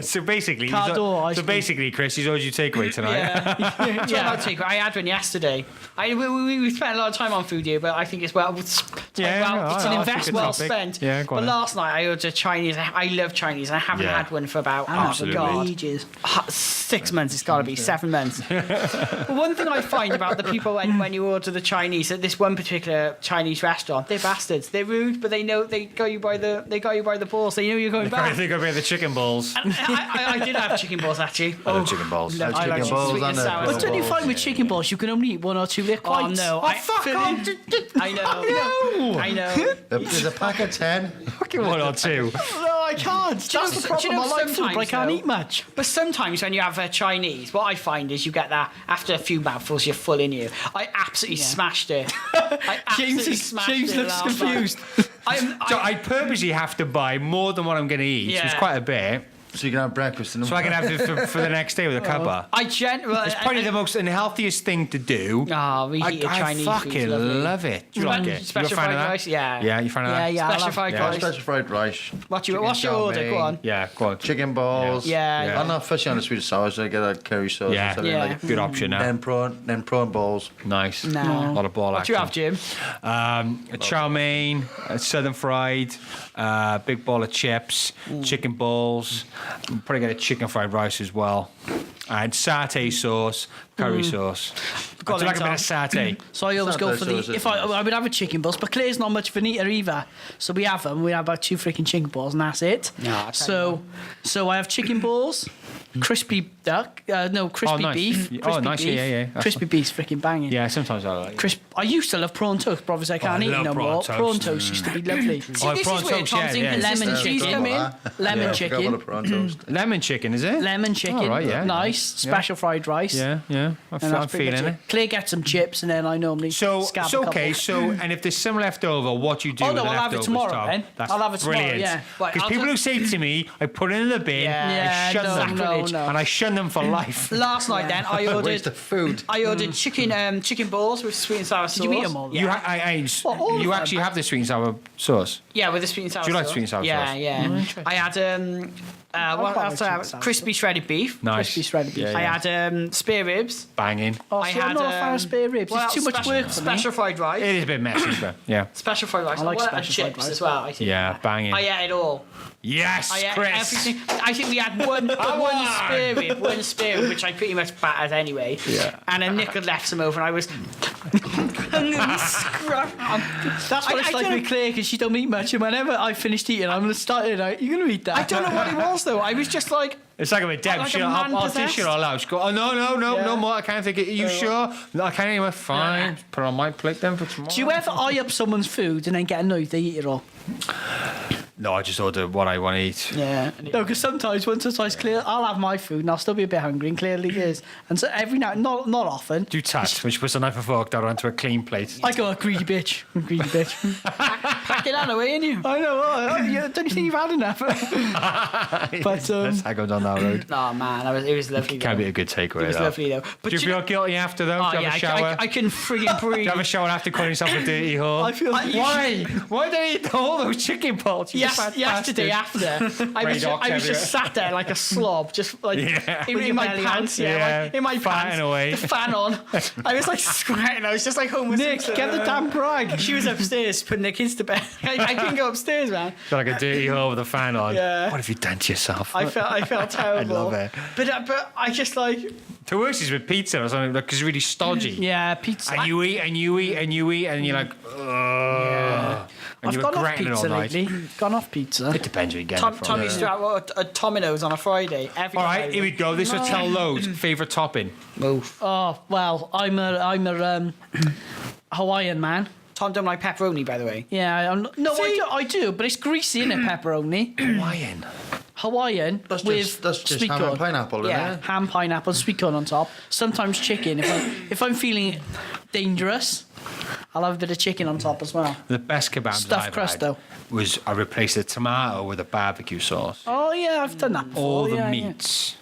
So basically, Cardor ice cream. Chris, he's owed you takeaway tonight. Yeah. yeah. I had one yesterday. We spent a lot of time on food here, but I think it's it's an investment well spent. Yeah, go but on then. last night I ordered Chinese. I love Chinese, and I haven't Yeah. had one for about Absolutely. God, Ages. 6 months. It's got to be 7 months. But one thing I find about the people when you order the Chinese at this one particular Chinese restaurant, they're bastards. They're rude, but they know they got you by the balls. They know you're going I back. think I'll be the chicken balls. I did have chicken balls actually. I love chicken balls. Love Chicken chicken balls sweet and and sour. But don't you find with chicken balls you can only eat one or two? They're quite. Oh no! I know. I know. There's a pack of 10. Fucking one or two. No, I can't. That's the problem. I like food, but I can't eat much. But sometimes when you have Chinese, what I find is you get that after a few mouthfuls, you're full in you. I absolutely smashed it. I absolutely smashed James it looks last confused. night. So I purposely have to buy more than what I'm going to eat. So it's Yeah. quite a bit. So you can have breakfast in the So I can have it for the next day with a cuppa. It's It's probably the most unhealthiest thing to do. Oh, we eat I Chinese fucking food's lovely. love it. Do you like it? Special you a fan fried of that? rice, yeah. Yeah, you fan of that? Yeah, Special I fried Yeah. rice. special fried rice. What's chicken your order? chow Go on. mein, Yeah, go on. Chicken balls. Yeah. I'm not fishy on the sweet and sour, so I get a curry sauce. Yeah. or something Yeah. like Good option now. Then prawn balls. Nice. No. A lot of ball What do you action. have, Jim? A chow mein, a southern fried, big ball of chips, chicken balls. Probably get a chicken fried rice as well. And satay sauce, curry sauce. Got I do like it, a bit of satay. So I always go Satay for sauce, the. If isn't I would have a chicken balls, but Claire's not much of an eater either. So we have them. We have about 2 freaking chicken balls, and that's it. No, I'll tell So I have chicken balls, crispy duck. Crispy nice. beef. Oh, Crispy nice, beef. yeah. That's Crispy beef's freaking banging. Yeah, sometimes I like it. I used to love prawn toast, but obviously I can't I eat it love no prawn more. toast. Prawn toast used to be lovely. Oh, this prawn is where toast, Tom's yeah. Lemon inconsistencies chicken. come in. Lemon Forgot about chicken. the prawn toast. Lemon chicken, is it? Lemon chicken. Oh, right, yeah. Nice. Special fried rice. Yeah. I'm And that's pretty feeling much it. Claire gets some chips, and then I normally So, scab so a couple. okay. So, and if there's some left over, what you do Oh, with no, the I'll have it leftovers, tomorrow, Tom? then. That's I'll have it tomorrow, brilliant. yeah. Right, Because I'll people who just- say to me, I put it in the bin, Yeah, I shun no, them, no. and I shun them for life. Last night, then I Waste ordered. of food. I ordered chicken balls with sweet and sour sauce. you eat 'em all? Yeah. Well, all You of actually them. have the sweet and sour sauce. Yeah, with the sweet and sour sauce. Do you like sweet and sour yeah, sauce? Yeah, I had what quite else? like I sweet had? and sour Crispy shredded beef. Nice. Crispy shredded beef. Yeah, I yeah. had spare ribs. Banging. Oh, I see, I'm had, not a fan of spare ribs. what It's too else? much Special- work for me. Special fried rice. It is a bit messy, but yeah. Special fried rice. I like and special fried chips rice. as well. I think. Yeah, banging. I ate it all. Yes, I ate Chris. everything. I think we had one spare rib, which I pretty much battered anyway. Yeah. And then Nick had left some over, and I was. That's what it's like with Claire, because she don't eat much, and whenever I finished eating, I'm going to start it out. You're going to eat that. I don't know what it was though. I was just like. It's like with Deb. Like a She'll, man I'll dish possessed. it all out. She go, oh, no more. I can't think it. Are you sure? No, I can't anymore. Fine. Yeah. Put it on my plate then for tomorrow. Do you ever eye up someone's food and then get annoyed they eat it all? No, I just order what I want to eat. Yeah. No, because sometimes, once or twice, Claire, I'll have my food and I'll still be a bit hungry, and clearly is. And so every now, not often, Do touch when she puts a knife and fork down onto a clean plate. I go, greedy bitch. Greedy bitch. Pack it on away, ain't you? I know. Don't you think you've had enough? But Let's go down that road. Oh man, it was lovely. Can't though. be a good takeaway. It was though. lovely though. But Do you feel guilty after though? Oh Do you yeah, have a shower? I couldn't friggin' Do breathe. you have a shower after calling yourself a dirty whore? I feel Why? Why don't you eat all those chicken pots? You fat Yesterday bastard? after, I was just sat there like a slob, just like Yeah. in, With in your my belly pants, out. Yeah. in my Farting pants, away. the fan on. I was like sweating. I was just like homeless. Nick, get the damn brag. She was upstairs putting the kids to bed. I couldn't go upstairs, man. Feel like a dirty whore with a fan on. Yeah. What have you done to yourself? I felt terrible. love it. But I just like The worst is with pizza or something because it's really stodgy. Yeah, pizza. And you eat and you eat and you eat and you're like, ugh. And I've you're gone off regretting it all pizza night. lately. Gone off pizza. It depends where you get it from. Tom used to have a Domino's on a Friday. Every All right, Friday. here we go. This will tell loads. Favourite topping? Move. Oh well, I'm a Hawaiian man. Tom don't like pepperoni, by the way. Yeah, I do, but it's greasy, isn't it? Pepperoni. Hawaiian. Hawaiian That's with just sweet ham corn. and pineapple, isn't Yeah, it? ham, pineapple, sweet corn on top. Sometimes chicken. If I'm feeling dangerous, I'll have a bit of chicken on top as well. The best kebab Stuffed I've crust, had though. was I replaced the tomato with a barbecue sauce. Oh yeah, I've done that before. All the yeah, yeah. meats,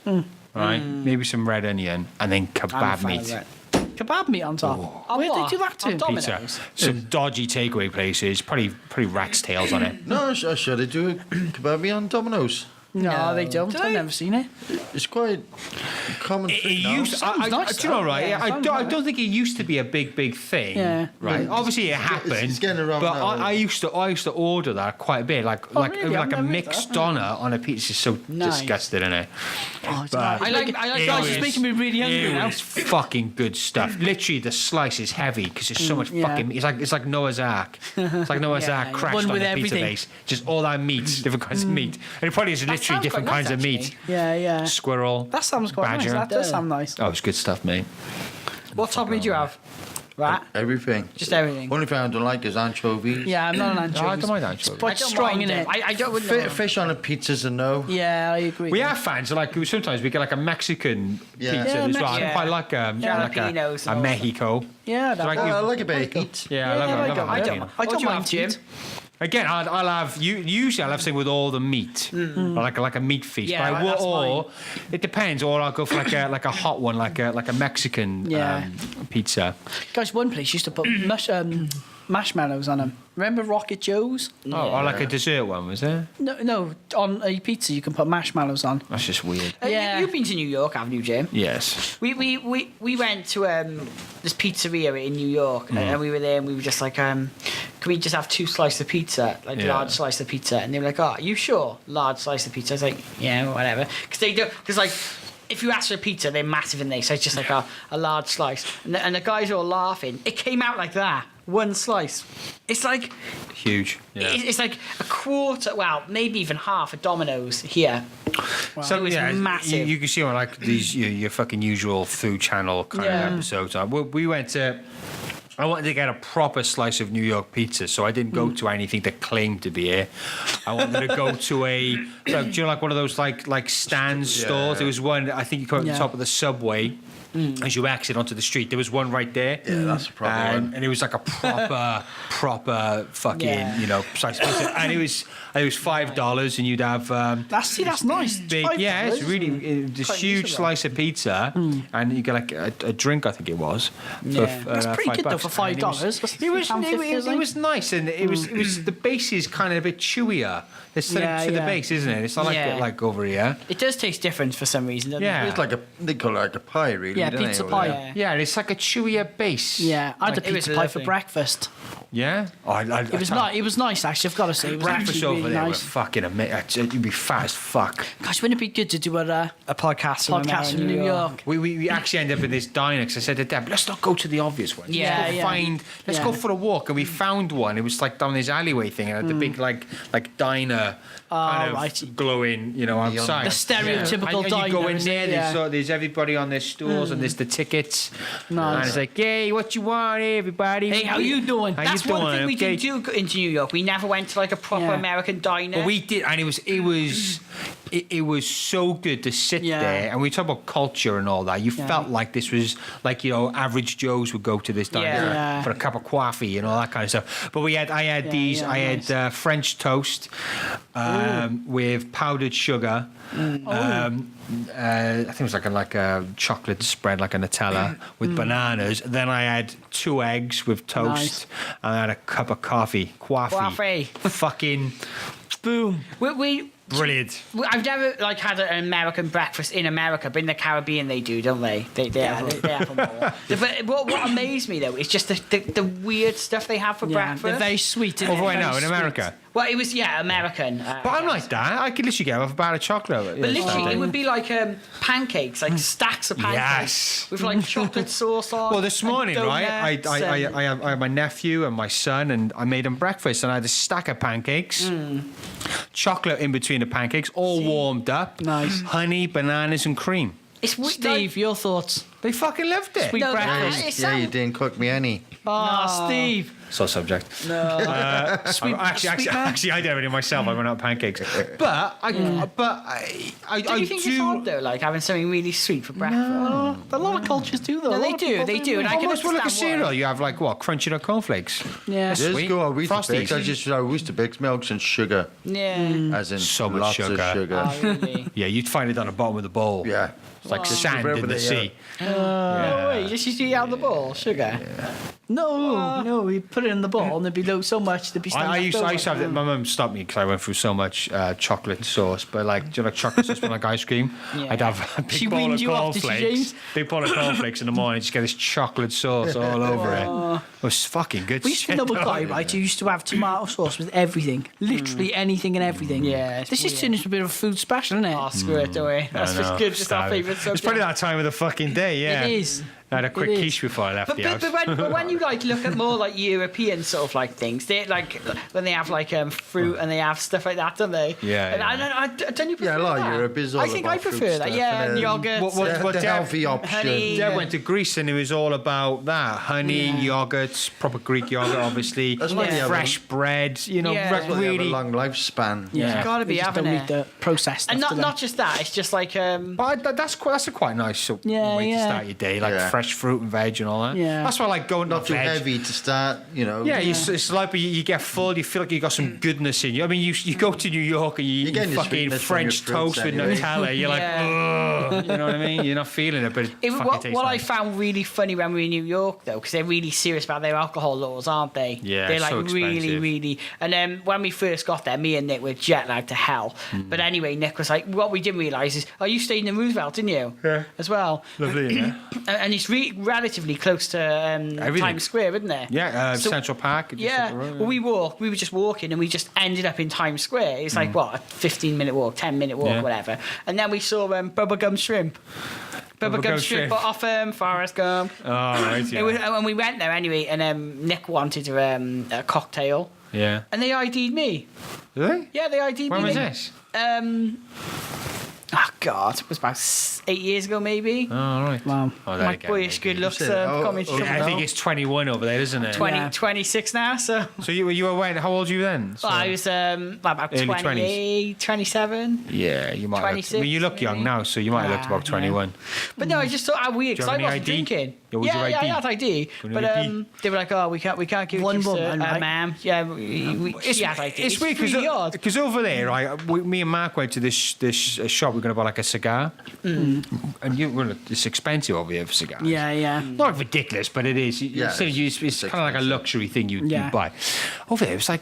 right? Maybe some red onion and then I'm a kebab fan meat. of it. Kebab meat on top. On Where what? they do that to? On Domino's? Pizza. Some dodgy takeaway places, probably rat's tails on it. No, I should they do a kebab on Domino's? No, they don't. Do I've they? never seen it. It's quite a common It thing now. used. Sounds nice, Do you know though. right? Yeah, I sounds don't. I nice. don't think it used to be a big thing. Yeah. Right. Obviously, it happened. it's getting around but now. I used to order that quite a bit, like really? I've like a never mixed heard that. doner on a pizza. It's so Nice. disgusting, isn't it? Oh, But I like it guys, it's was- making me really hungry it now. was fucking good stuff. Literally, the slice is heavy because there's so much yeah. fucking. It's like Noah's Ark. It's like Noah's Yeah, Ark yeah. crashed One on with the pizza everything. base. Just all that meat, different kinds of meat, and it probably is literally sounds different quite kinds nice, of meat. actually. Yeah. Squirrel. That sounds quite badger. nice. That does sound nice. Oh, it's good stuff, mate. What topping do you have? Right? Everything. Just everything. Only thing I don't like is anchovies. Yeah, I'm not an No, I anchovy. don't mind anchovies. But I don't strong mind in it. them. I don't wouldn't know. Fish on a pizza's a no. Yeah, I agree. We are fans. Like sometimes we get like a Mexican Yeah. pizza Yeah, as well. I Mexican. quite like Jalapenos a and all Mexico. Yeah, like I you- like a bit of heat. Yeah, I love I it. don't- I I love don't. it. I What don't do you mind have, Jim? heat. Again, I'll have usually I'll have something with all the meat, like a meat feast. Yeah, but I will, that's or it depends. Or I'll go for like a hot one, like a Mexican Yeah. pizza. Guys, one place used to put marshmallows on them. Remember Rocket Joe's? Oh, or like a dessert one, was there? No, on a pizza you can put marshmallows on. That's just weird. Yeah. You've been to New York, haven't you, Jim? Yes. We went to this pizzeria in New York, and we were there, and we were just like, can we just have 2 slices of pizza, like Yeah. large slice of pizza? And they were like, oh, are you sure? Large slice of pizza. I was like, yeah, whatever, because they do, because like. If you ask for a pizza, they're massive in there, so it's just like a large slice. And the guys are all laughing. It came out like that, 1 slice. It's like Huge. Yeah. it's like a quarter, well, maybe even half a Domino's here. So It was massive. You can see on like these your fucking usual Food Channel kind Yeah. of episodes. We went to. I wanted to get a proper slice of New York pizza, so I didn't go to anything that claimed to be it. I wanted to go to a, do you know, like one of those like stand Yeah. stores? There was one, I think you call it at Yeah. the top of the subway. as you exit onto the street. There was one right there. Yeah, that's a proper one. And it was like a proper fucking, Yeah. slice of pizza. And it was $5, and you'd have That's nice. big, $5. it's really this Quite huge reasonable. slice of pizza, and you get like a drink, I think it was. Yeah. That's pretty good though for $5. And $5. It was nice, and it was the base is kind of a bit chewier. It's to Yeah, the yeah. base, isn't it? It's not Yeah. like over here. It does taste different for some reason, doesn't Yeah. it? It's like they call it like a pie, really. Yeah, don't pizza they, pie. over there? Yeah, it's like a chewier base. Yeah, I had a It was pizza pie for lovely. breakfast. Yeah. Oh, It was nice. It was nice, actually. I've got to say, it was Breakfast actually over really there nice. were fucking amazing. You'd be fat as fuck. Gosh, wouldn't it be good to do a podcast from podcast from New York? We actually ended up in this diner because I said to Deb, let's not go to the obvious ones. Yeah, Let's go for a walk. And we found one. It was like down this alleyway thing, and it had the big like diner kind of right. glowing, outside. The stereotypical And you go diner, in isn't there. it? There's everybody on their stools, and there's the tickets. Nice. And it's like, hey, what you want, everybody? Hey, how you doing? How That's you one doing? thing we Okay. didn't do into New York. We never went to like a proper Yeah. American diner. Well, we did, and it was so good to sit Yeah. there. And we talk about culture and all that. You felt like this was like average Joes would go to this diner Yeah. for a cup of coffee and all that kind of stuff. But I had nice. French toast with powdered sugar. I think it was like a chocolate spread, like a Nutella with bananas. Then I had 2 eggs with toast, Nice. and I had a cup of coffee. Coffee. Fucking Boom. We brilliant. I've never had an American breakfast in America, but in the Caribbean they do, don't they? They have them all. But what amazed me though is just the weird stuff they have for Yeah, breakfast. they're very sweet. Over right now in America. Well, it was American. But I'm like that. I could literally get off a bar of chocolate. But literally, it would be like pancakes, like stacks of pancakes Yes. with like chocolate sauce on. Well, this and morning, right, donuts I had my nephew and my son, and I made them breakfast, and I had a stack of pancakes, chocolate in between the pancakes, all warmed up, Nice. honey, bananas, and cream. It's Steve, your thoughts? They fucking loved it. Sweet No, breakfast. Yeah, you didn't cook me any. Oh, Steve. So subject. No. Sweet, Actually, I did everything myself. I went out pancakes, but I Do you think it's odd though, like having something really sweet for breakfast? A lot of cultures do, though. No, A they lot of do, people they do, and I can Almost like a understand why. cereal. You have like what, crunchy nut cornflakes. Yeah. That's Just sweet. go on Frosties. Weetabix. I Weetabix milks and sugar, Yeah. as in So much lots sugar. of sugar. Oh, really? Yeah, you'd find it on the bottom of the bowl. Yeah. It's like Just sand over in the there, sea. Oh, wait, you just used to eat out the bowl, sugar. No, we put it in the bowl and there'd be so much. There'd be I used to have that. that. My mum stopped me because I went through so much chocolate sauce. But like, do you like chocolate sauce with like ice cream? Yeah. I'd have a big She bowl weaned of you off, did she, cornflakes. James? Big bowl of cornflakes in the morning. Just get this chocolate sauce all over it. It was fucking good. We used to shit, know a though. guy, right, who used to have tomato sauce with everything. Literally anything and everything. Yeah, it's This just weird. turned into a bit of a food special, isn't it? Oh, screw it away. That's I just know. good, just our Stab it. favourite subject. It's probably that time of the fucking day. Yeah, It is. I had a quick It is. quiche before I left But, the but, house. but when you like look at more like European sort of like things, they like when they have like fruit and they have stuff like that, don't they? Yeah, And yeah. don't you prefer Yeah, a lot of that? Europe is all I think I about fruit prefer that. stuff, Yeah, and and yogurt. The Dad- healthy option. honey. Dad went to Greece and it was all about that. Honey, yogurts, proper Greek yogurt, obviously. That's why they have Fresh bread, Yeah. That's why they have a really. long lifespan. Yeah. It's gotta be They just having don't it. need the processed And stuff, do they? not just that. It's just like But that's a quite nice way to start your day, like Yeah. fresh fruit and veg and all that. Yeah. That's why I like going Not to too veg. heavy to start, Yeah, it's like you get full, you feel like you got some goodness in you. I mean, you go to New York and you getting eat your fucking sweetness from French your fruits toast with anyway. Nutella. You're like, ugh, you know what I mean? You're not feeling it, but it fucking tastes what I nice. found really funny when we were in New York, though, because they're really serious about their alcohol laws, aren't they? Yeah, they're like so really, expensive. really. And then when we first got there, me and Nick were jet lagged to hell. But anyway, Nick was like, "What we didn't realise is, you stayed in Roosevelt, didn't you? Yeah. As well. Lovely, yeah. And it's relatively close to Times Square, isn't it? Yeah, So- Central Park. just Yeah, up the road, well, we were just walking and we just ended up in Times Square. It's like, what, a 15-minute walk, 10-minute walk, Yeah. whatever. And then we saw Bubblegum Shrimp. Bubblegum Shrimp off Forrest Gump. Oh, right, yeah. And we went there anyway, and Nick wanted a cocktail, Yeah. and they ID'd me. Really? Yeah, they ID'd When me. was They- this? God, it was about 8 years ago, maybe. Oh, right. Wow. Oh, there My you go, boyish maybe. good looks You said, got me into trouble. Yeah, I think it's 21 over there, isn't it? 20, Yeah. 26 now, so. So you were when? How old were you then? So, Well, I was about Early 28, 27. yeah, you might. Look, I 26 mean, you look young maybe. now, so you might have looked about Yeah. 21. But no, I just thought how weird Do you because have I any wasn't ID? drinking. Yeah, was your Yeah, ID? I had ID. Got But an ID? they were like, oh, we can't give One you woman, right? ma'am. Yeah, she had ID. It's weird really odd. because over there, right, me and Mark went to this shop. We're going to buy like a cigar, and it's expensive over here for cigars. Yeah, yeah. Not like ridiculous, but it is. Yeah, It's kind of like a luxury thing you buy. Over there, it's like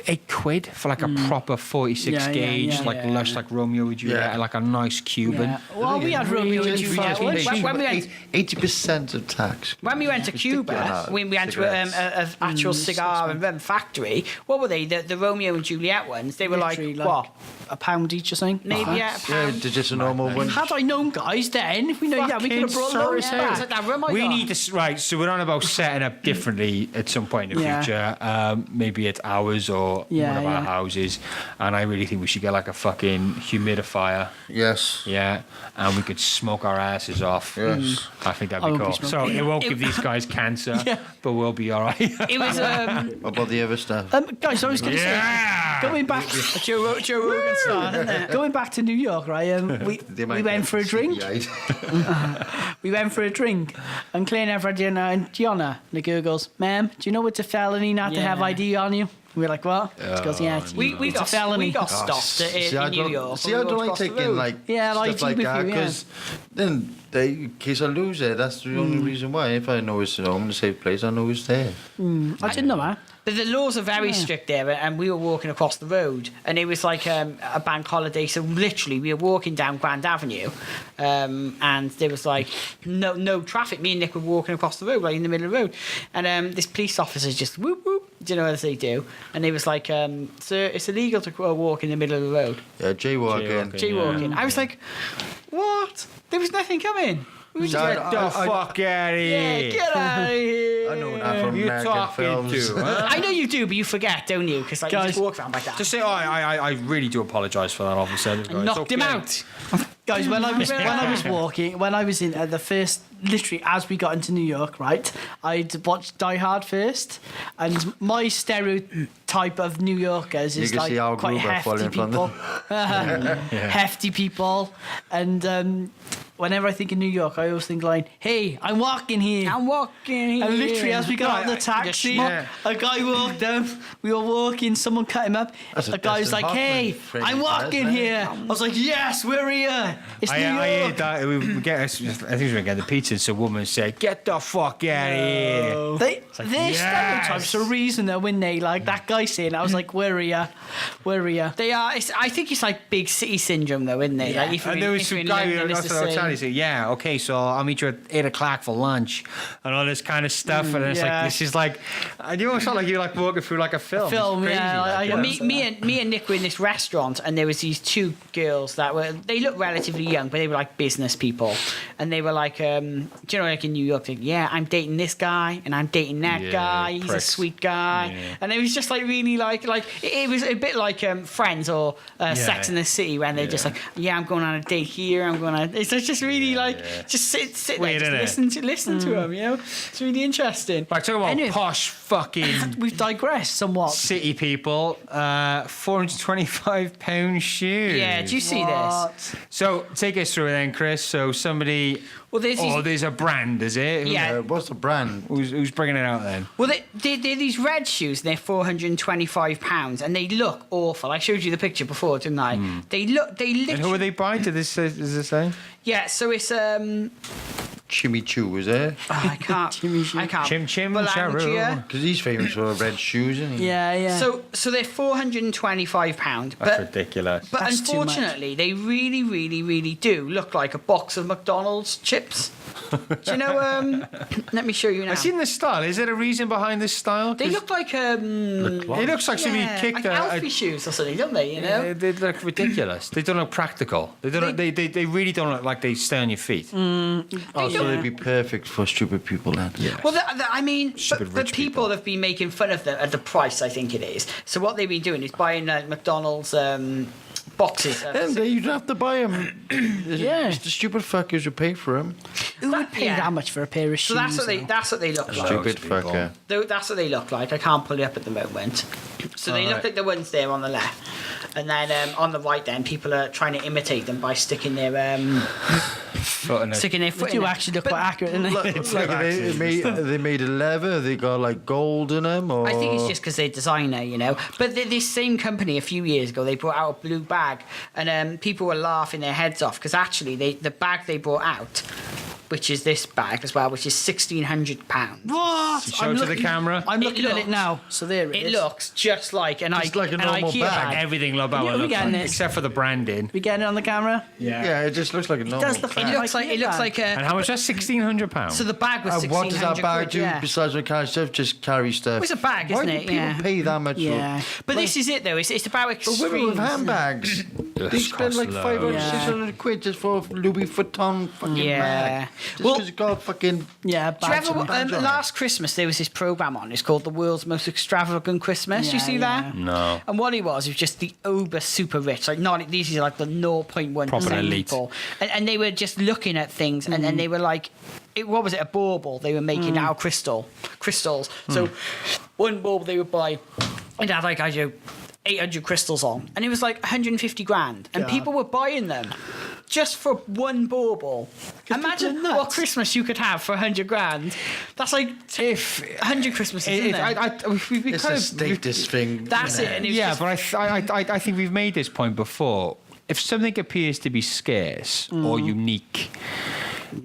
£8 for like a proper 46 Yeah, yeah, gauge, yeah, like yeah, lush, like Romeo and Juliet, Yeah. and like a nice Cuban. Yeah. Well, we had Romeo and Juliet. When we went- 80% of tax. When we went to Cuba, Ridiculous. when we went to Cigarettes. an actual cigar and factory, what were they? The Romeo and Juliet ones? They were Literally, like, what? a pound each, I think. Maybe Max. a Yeah, pound. they're just a normal one. Had I known, guys, then we know. Yeah, we could have brought Fucking loads sorry, back. Is it that rum I We got? need to right. So we're on about setting up differently at some point in the Yeah. future. Maybe at ours or Yeah, one of our yeah. houses. And I really think we should get like a fucking humidifier. Yes. Yeah, and we could smoke our asses off. Yes. I think that'd I be won't be cool. So smoking. it won't give these guys cancer, but we'll be all right. It was What about the other stuff? Guys, I was going to Yeah. say, going back, Joe Rogan style, isn't it? going back to New York, right? We went for a drink. We went for a drink, and Claire never had dinner, and Gianna, the girl goes, "Ma'am, do you know it's a felony not to have Yeah. ID on you?" We were like, "What?" She goes, "Yeah, We it's a got felony." we got stopped in New York. See, I don't like taking like Yeah, like stuff like with that you, yeah. because then in case I lose it, that's the only reason why. If I know it's at home in a safe place, I know it's there. I didn't know that. But the laws are very strict there, and we were walking across the road, and it was like a bank holiday. So literally, we were walking down Grand Avenue, and there was like no traffic. Me and Nick were walking across the road, like in the middle of the road, and this police officer just whoop whoop. Do you know what they do? And he was like, "Sir, it's illegal to walk in the middle of the road, Yeah, jaywalking. jaywalking." I was like, "What? There was nothing coming. We were just No, like, Get the fuck out of yeah, here. get out of here." I know that from You American talking films. to? Huh? I know you do, but you forget, don't you? Because like, you Guys, just walk around like that. Just say, I really do apologise for that, officer. Guys. Knocked him Okay. out. Guys, when I was walking, when I was in the first, literally as we got into New York, right, I'd watched Die Hard first, and my stereotype of New Yorkers You is can like see Al quite Gruber hefty falling from people, hefty people, and whenever I think of New York, I always think like, "Hey, I'm walking here." I'm walking here. And literally, as we got out of the Right, taxi, yeah. a guy walked down. We were walking. Someone cut him up. That's a A guy was Dustin like, "Hey, Hoffman I'm thing, walking isn't it? here." I was like, "Yes, we're here. It's New I York." heard that we get. I think we were getting the pizza, and some woman said, "Get the fuck out of here." Their stereotypes are reasonable, when they like that guy saying, "I was like, we're here, we're here." They are. I think it's like big city syndrome, though, isn't it? Yeah. Like if you're And in- there was if some you're in guy London, who it's was the outside. He same. said, "Yeah, okay, so I'll meet you at 8:00 for lunch," and all this kind of stuff. And it's yeah. like, this is like, and you almost felt like you're like walking through like a film. film, It's crazy, yeah, like, I- you know? Me and Nick were in this restaurant, and there was these two girls that were. They looked relatively young, but they were like business people, and they were like, do you know, like in New York, like, yeah, I'm dating this guy, and I'm dating that Yeah, guy. He's a pricks. sweet guy, Yeah. and it was just like really like it was a bit like Friends or Sex in the City, when they're just like, yeah, I'm going on a date here. I'm going on. It's just really just sit Weird, there, just innit? listen to them. You know, it's really interesting. Right, talk about Anyway. posh fucking We've digressed somewhat. city people. £425 shoes. Yeah, do you see this? What? So take us through it then, Chris. So somebody. Well, there's these, There's a brand, is it? Yeah. What's the brand? Who's bringing it out then? well, they're these red shoes. And they're £425, and they look awful. I showed you the picture before, didn't I? They literally. And who are they by? Does this say? Yeah, so it's Chimmy Choo, is it? I can't. I can't. Chim Chim Language, Charu. yeah. Because he's famous for red shoes, isn't he? Yeah, yeah. So they're £425, That's but ridiculous. but That's too much. unfortunately they really, really, really do look like a box of McDonald's chips. Do you know? Let me show you now. I've seen the style. Is there a reason behind this style? They 'Cause look like it looks like somebody yeah, kicked like a. Alfie shoes or something, don't they? You know. They look ridiculous. They don't look practical. They don't. They really don't look like they stay on your feet. Oh, so they'd be perfect for stupid people then. Yeah. Well, I mean, Stupid but rich people people. have been making fun of the price. I think it is. So what they've been doing is buying McDonald's boxes. And you'd have to buy them. Yeah. It's the stupid fuckers who pay for them. Who would pay that much for a pair of So shoes? that's what they look like. Stupid people. fucker. That's what they look like. I can't pull it up at the moment. So they look like the ones there on the left, and then on the right, then people are trying to imitate them by sticking their Foot in it. foot They in do it. actually look quite accurate, don't they? They made a leather. They got like gold in them. Or I think it's just because they're designer, you know. But this same company a few years ago, they brought out a blue bag, and people were laughing their heads off because actually the bag they brought out, which is this bag as well, which is £1,600. What? Show it to the camera. I'm It looking at it looks- now. So there it It is. looks just like an Just like a an normal IKEA bag. bag. Everything about it we looks getting like, this? except for the branding. We getting it on the camera? yeah, it just looks like a normal. does look bag. It looks like a. And how much? That's £1,600. So the bag was £1,600. What does that bag do yeah. besides when carry stuff? Just carry stuff. It's a bag, Why isn't do it? people Yeah. pay that much? Yeah. But this is it though. It's about But extremes. women with isn't it? handbags, they This spend costs like loads. 500, Yeah. 600 quid just for a Louis Vuitton fucking Yeah. bag. Just Well- because it got fucking. Yeah, Do you bags ever, on it. badge on it. last Christmas there was this program on. It's called The World's Most Extravagant Christmas. You Yeah, see yeah. that? No. And what he was just the uber super rich. Like not these are like the 0.1% Proper elite. people, and they were just looking at things, and then they were like, what was it? A bauble they were making out of crystals. So one bauble they would buy, it had like 800 crystals on, and it was like 150 grand, and God. people were buying them just for one bauble. Imagine people are what nuts. Christmas you could have for 100 grand. That's like If 100 Christmases, isn't it? we It's kind a of status thing. That's it. And it was yeah, just, but I think we've made this point before. If something appears to be scarce or unique,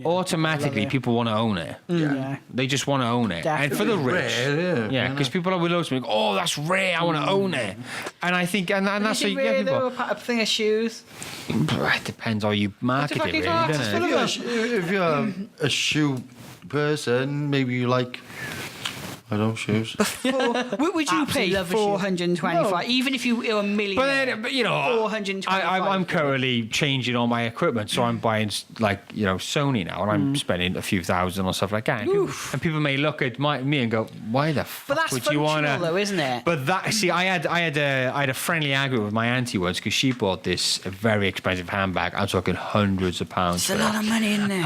automatically people want to own it. Yeah. They just want to own it. And for the rich, Rare, yeah, because people are with loads of people, oh, that's rare, I want to own it. And I think, and that's is what it you get really though, people. a thing of shoes? It depends how you market it, fucking really, fuck? doesn't It's it? full If you're a shoe person, maybe you like. I don't know, shoes. Would you Absolutely pay love a shoe. 425, even if you were a millionaire? But you know, 425 I'm currently changing all my equipment, so I'm buying Sony now, and I'm spending a few thousand or stuff like that. And people may look at me and go, "Why the fuck But that's would you want functional though, isn't it? But that see, I had a friendly argument with my auntie once because she bought this very expensive handbag. I'm talking hundreds of pounds. There's a for lot it. of money in there.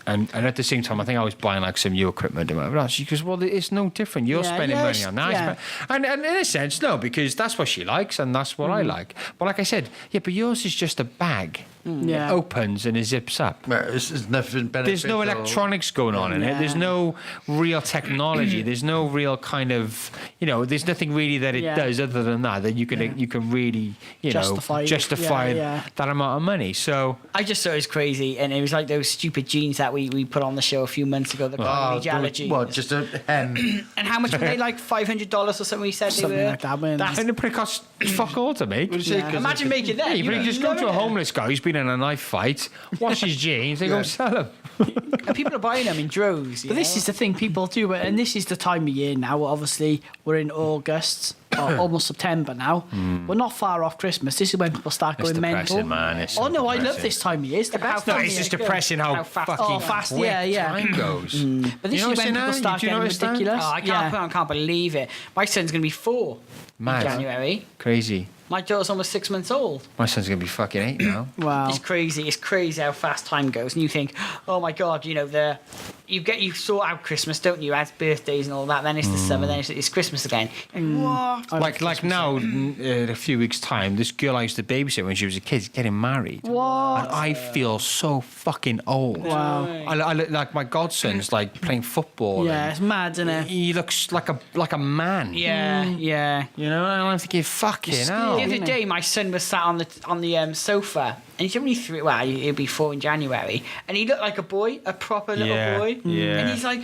And at the same time, I think I was buying like some new equipment and whatever else. She goes, well, it's no different. You're Yeah, spending yeah, money on that. yeah. And in a sense, no, because that's what she likes and that's what I like. But like I said, yeah, but yours is just a bag. Yeah. It opens and it zips up. Well, it's nothing beneficial. There's no electronics going on in it. There's no real technology. There's no real kind of, there's nothing really that it Yeah. does other than that you can really, Justify it. justify Yeah. that amount of money. So I just thought it was crazy, and it was like those stupid jeans that we put on the show a few months ago, the Carly Jalla jeans. What, just a hen? And how much were they? Like $500 or something? We said Something they were. like that, man. That's- and it cost fuck all to make. Imagine making that. Yeah, you just go to a homeless guy who's been in a knife fight, wash his jeans, they go sell them. and people are buying them in droves. But this is the thing people do, and this is the time of year now. Obviously, we're in August, or almost September now. We're not far off Christmas. This is when people start It's going mental. depressing, man. It's Oh so no, I love depressing. this time of year. It's the best No, time it's of just year. depressing how How fast- fucking oh, fast, quick yeah, yeah. time goes. But this You is notice when that? people start Do you getting notice that? ridiculous. Oh, I can't believe it. My son's going to be 4 Mad. in January. Crazy. My daughter's almost 6 months old. My son's going to be fucking 8 now. Wow. It's crazy. It's crazy how fast time goes, and you think, oh my god, you sort out Christmas, don't you? As birthdays and all that. Then it's the summer. Then it's Christmas again. What? Like now, in a few weeks' time, this girl I used to babysit when she was a kid is getting married. What? And I feel so fucking old. Wow. I look like my godson's like playing football. Yeah, and it's mad, isn't it? he looks like a man. Yeah, yeah. You know, and I'm thinking, fucking It's hell. The other isn't it? day, my son was sat on the sofa, and he's only 3. Well, he'll be 4 in January, and he looked like a boy, a proper little Yeah, boy. yeah. And he's like,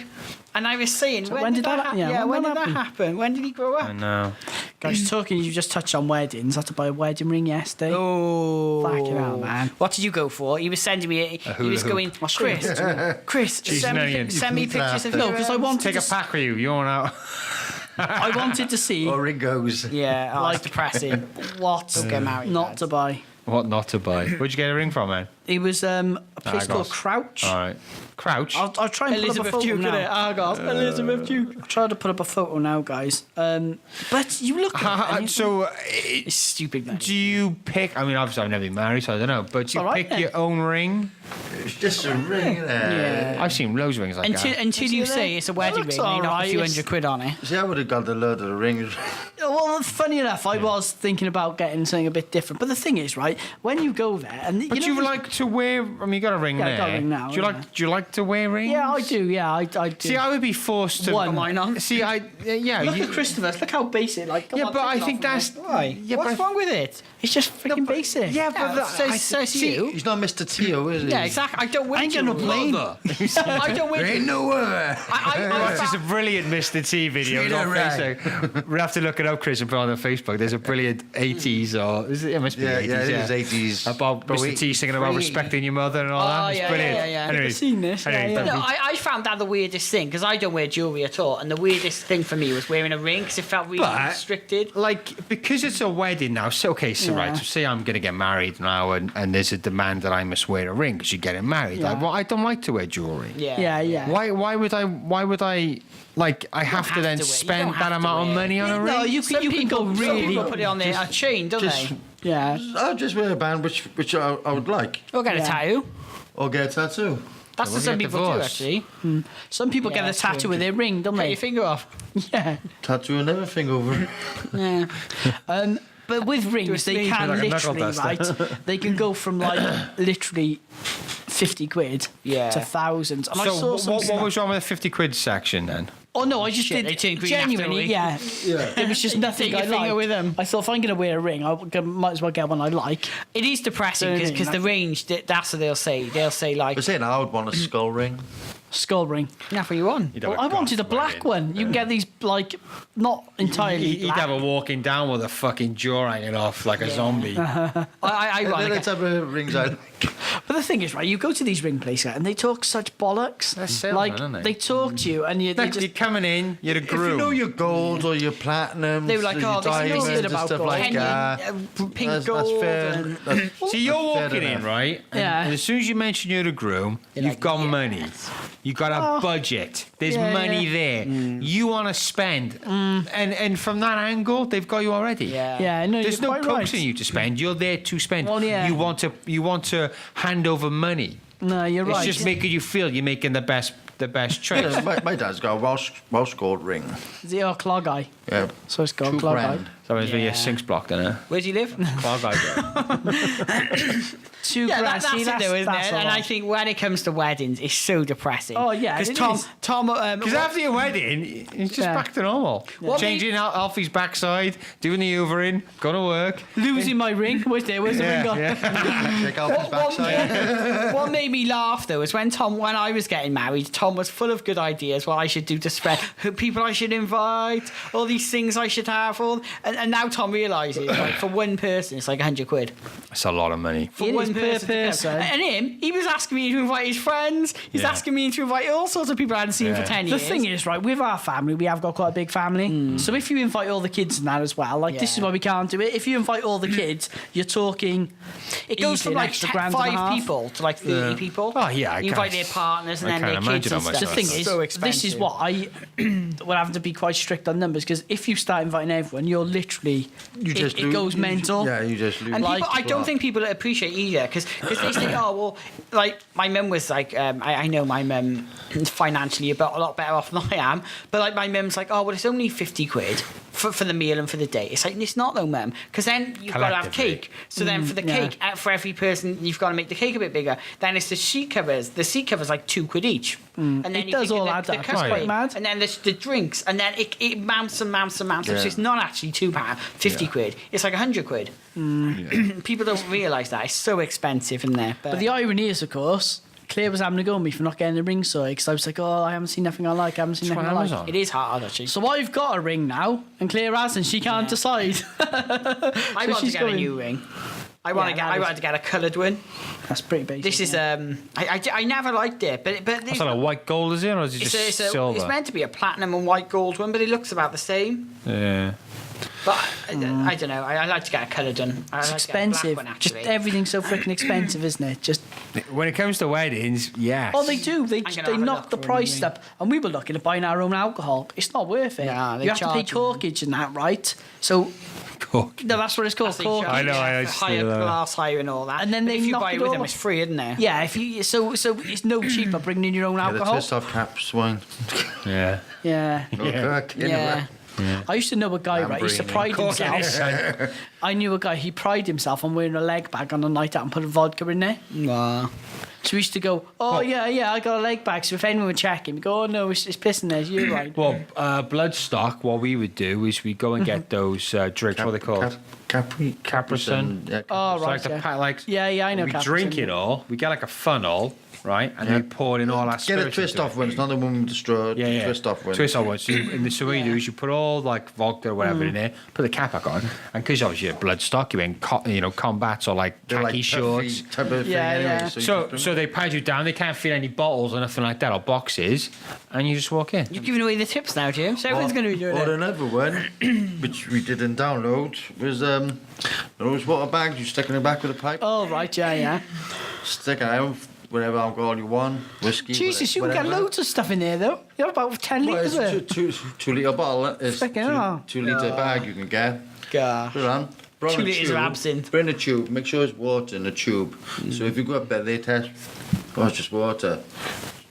and I was saying, when did that happen? Yeah, when when did that that happen? When did he grow up? I know. Guys, talking, you just touched on weddings. I had to buy a wedding ring yesterday. Oh, Fucking hell, man. What did you go for? He was sending me. He hula was hoop. going, Chris, Cheese send and me, onions. send me pictures of No, your, because I wanted Take a to. pack with you. You want out? I wanted to see Or Ringos. Yeah, it's depressing. what Don't get married, not lads. to buy. What not to buy? Where'd you get a ring from, man? It was a place called Argos. Crouch. All right. Crouch? I'll try and Elizabeth put up a Duke, photo innit? now. Argos. Elizabeth Duke. I'll try to put up a photo now, guys. But you look at it and So, It's stupid, man. do you pick? I mean, obviously, I've never been married, so I don't know. But do you All right, pick then. your own ring? It's just a ring, isn't it? I've seen loads of rings like Until, that. until you Is it say there? it's a wedding looks ring and you knock alright, a few it's- £100 on it. See, I would have got a load of the rings. well, funny enough, I was thinking about getting something a bit different. But the thing is, right, when you go there and But know, you like to wear? I mean, you got a ring Yeah, I there. got a ring now, Do you yeah. like? Do you like to wear rings? yeah, I do. Yeah, I do. See, I would be forced to. One. Mine on. See, yeah. Look you- at Christopher's. Look how basic. Like, come Yeah, on, but take I it think off that's. me. Why? Yeah, What's but wrong with it? It's just freaking basic. Yeah, but Yeah, says see, you. He's not Mr. Tio, is he? Yeah, exactly. I don't wear I ain't got no jewellery. blame. I don't wear There ain't jewellery. no way. I It's a brilliant Mr. T video. Straight on away. Facebook. We'll have to look it up, Chris, and put it on Facebook. There's a brilliant 80s, or it must be Yeah, 80s, yeah, it is 80s. About But Mr. T singing about free. respecting your mother and all Oh, that. It's yeah, brilliant. yeah, yeah. Anyway, I've seen this, anyway, yeah, yeah. don't No, be- I found that the weirdest thing because I don't wear jewellery at all, and the weirdest thing for me was wearing a ring because it felt really But- restricted. like, because it's a wedding now, so okay, so Yeah. right, so say I'm going to get married now and there's a demand that I must wear a ring because you're getting married. Yeah. Like, well, I don't like to wear jewellery. Yeah, yeah. Why would I like I have to have then to wear- you spend don't that have to amount of wear- money on a ring? No, you can go Some really. people put it on their chain, don't Just, they? Yeah. I'll just wear a band which I would like. Or get a Yeah. tattoo. Or get a tattoo. That's Well, what some get people do, divorced. actually. Some people Yeah, get a that's tattoo true. with their ring, don't Cut they? your finger off. Yeah. Tattoo and everything over it. Yeah. But with rings, they sleeve. can Like a knuckle literally, duster. right? They can go from like literally 50 quid Yeah. to thousands. And I So saw some what was wrong with the 50 quid section then? Oh no, I just Shit, they did turned green genuinely. Yeah, it was just nothing Take I your finger liked. with them. I thought if I'm going to wear a ring, I might as well get one I like. It is depressing Don't because you? the range, that's what they'll say. They'll say, like, But saying I would want a skull ring. Skull ring. that's what you want. You'd have Well, a I wanted a goth black wedding. one. You can get these like not entirely He'd black. have a walking down with a fucking jaw hanging off like a zombie. I They're like the it. type of rings I like. But the thing is, right? You go to these ring places and they talk such bollocks. They're salesmen, like aren't they? they talk to you and they Like, just you're coming in, you're a If you groom. know your gold or your platinum, They were like, your oh, this is diamonds good and about stuff gold. like Penny, that. pink That's gold. fair. and- That's See, you're fair walking in, enough. right? And, Yeah. and as soon as you mention you're a groom, you've like, got yes. money. You've got a budget. There's Yeah, money yeah. there. You want to spend. And from that angle, they've got you already. Yeah. yeah, no, There's you're no quite right. coaxing you to spend. You're there to spend. Well, yeah. You want to hand over money. No, you're It's right. just making you feel you're making the best choice. Yeah, my dad's got a Welsh gold ring. Is it a clog eye? Yeah, So it's called 2 clog eye. grand. So it's Yeah. your sinks blocked in it. Where do you live? Clog eye. 2 Yeah, grand. that's See, it though, isn't that's it? a And I lot. think when it comes to weddings, it's so depressing. Oh, yeah, because it Tom, is. Because after your wedding, it's just Yeah. back to normal. What Changing out Alfie's backside, doing the hoovering, going to work. Losing my ring. Where's the ring gone? Check out his backside. What made me laugh though is when I was getting married, Tom was full of good ideas what I should do to spread, who people I should invite, all these things I should have, and now Tom realises like for one person it's like 100 quid. That's a lot of money. For It one is per person, to come. person. And him, he was asking me to invite his friends. He's Yeah. asking me to invite all sorts of people I hadn't seen Yeah. for 10 The years. thing is, right, with our family, we have got quite a big family. So if you invite all the kids and that as well, like this is Yeah. why we can't do it. If you invite all the kids, you're talking. it goes easily from an like extra grand and a 5 half. people to like 30 people. Oh, yeah, I You invite can't- their partners and I then can't their kids imagine and how much stuff. The thing is, so this is expensive. why we're having to be quite strict on numbers because if you start inviting everyone, you're literally it goes mental. Yeah, you just lose. And Like- people, I don't think people appreciate either because they think, oh well, like my mum was like, I know my mum is financially a lot better off than I am, but like my mum's like, oh well, it's only 50 quid for the meal and for the day. It's like it's not though, mum, because then you've got to have Collectively. cake. So then for the yeah. cake, for every person, you've got to make the cake a bit bigger. Then it's the seat covers. The seat covers like 2 quid each. And then It you does think of all add up. It's custard, quite mad. and then the drinks, and then it mounts and mounts and mounts. Yeah. So it's not actually £2, 50 quid. It's like 100 quid. People don't realise that. It's so expensive in there. But the irony is, of course, Claire was having to go at me for not getting the ring sorted because I was like, oh, I haven't seen nothing I like. I haven't seen Try nothing I like. Amazon. it is hard, actually. So I've got a ring now, and Claire hasn't. She can't decide. I want to she's get a going- new ring. I want Yeah, that I is- wanted to get a coloured one. That's pretty basic. This is yeah. I never liked it, but What's that, a white gold, is it? Or is it just silver? it's meant to be a platinum and white gold one, but it looks about the same. Yeah. But I don't know. I like to get a colour done. I It's like to get a black expensive. one, Just actually. everything's so freaking expensive, isn't it? Just When it comes to weddings, yes. oh, they do. They gonna they have a knock look the for price you. up, and we were looking at buying our own alcohol. It's not worth it. Yeah, they you have to pay charge you. corkage and that, right? So Cook. no, that's what it's called. That's the Corkage. charge, I know, I for still higher know. glass hire and all that. And then But they if you knock buy it it with all them, up. it's free, isn't it? Yeah, if you so it's no cheaper bringing in your own Yeah, the alcohol. twist off caps wine. Yeah. Yeah. Okay, Yeah. I used to know a guy, right? He used to pride himself. I knew a guy, he prided himself on wearing a leg bag on a night out and putting vodka in there. Wow. So we used to go, yeah, I got a leg bag. So if anyone would check him, we go, oh no, it's pissing there, you're right. Well, Bloodstock, what we would do is we go and get those drinks, what are they called? Capricin. Yeah, Oh, It's right, like the yeah. pack, like Yeah, I know we Capricin. drink it all. We get like a funnel, right, and Yeah. we pour in all our Get spirits a twist into off it. one. It's not the one with the straw. Yeah. Twist off one. Twist off one. So, so what you do is you put all like vodka or whatever in there, put the cap back on, and because obviously you're Bloodstock, you're in combats or like They're khaki like shorts. puffy type of thing Yeah, anyway. yeah. So, So they pad you down. They can't fit any bottles or nothing like that or boxes, and you just walk in. You're giving away the tips now, Jim. So everyone's going to be doing Or it. another one, which we didn't download, was those water bags you stick in the back with a pipe. Oh, right, yeah. Stick it out, whatever alcohol you want, whiskey. Jesus, you can get whatever. loads of stuff in there, though. You have about 10 Well, litres it's worth. two litre bottle. It's Fucking hell. 2 litre bag you can get. Gosh. Put it on. Bring 2 a litres of tube, absinthe. Bring a tube. Make sure it's water in the tube. So if you go up there, they test. Oh, it's just water.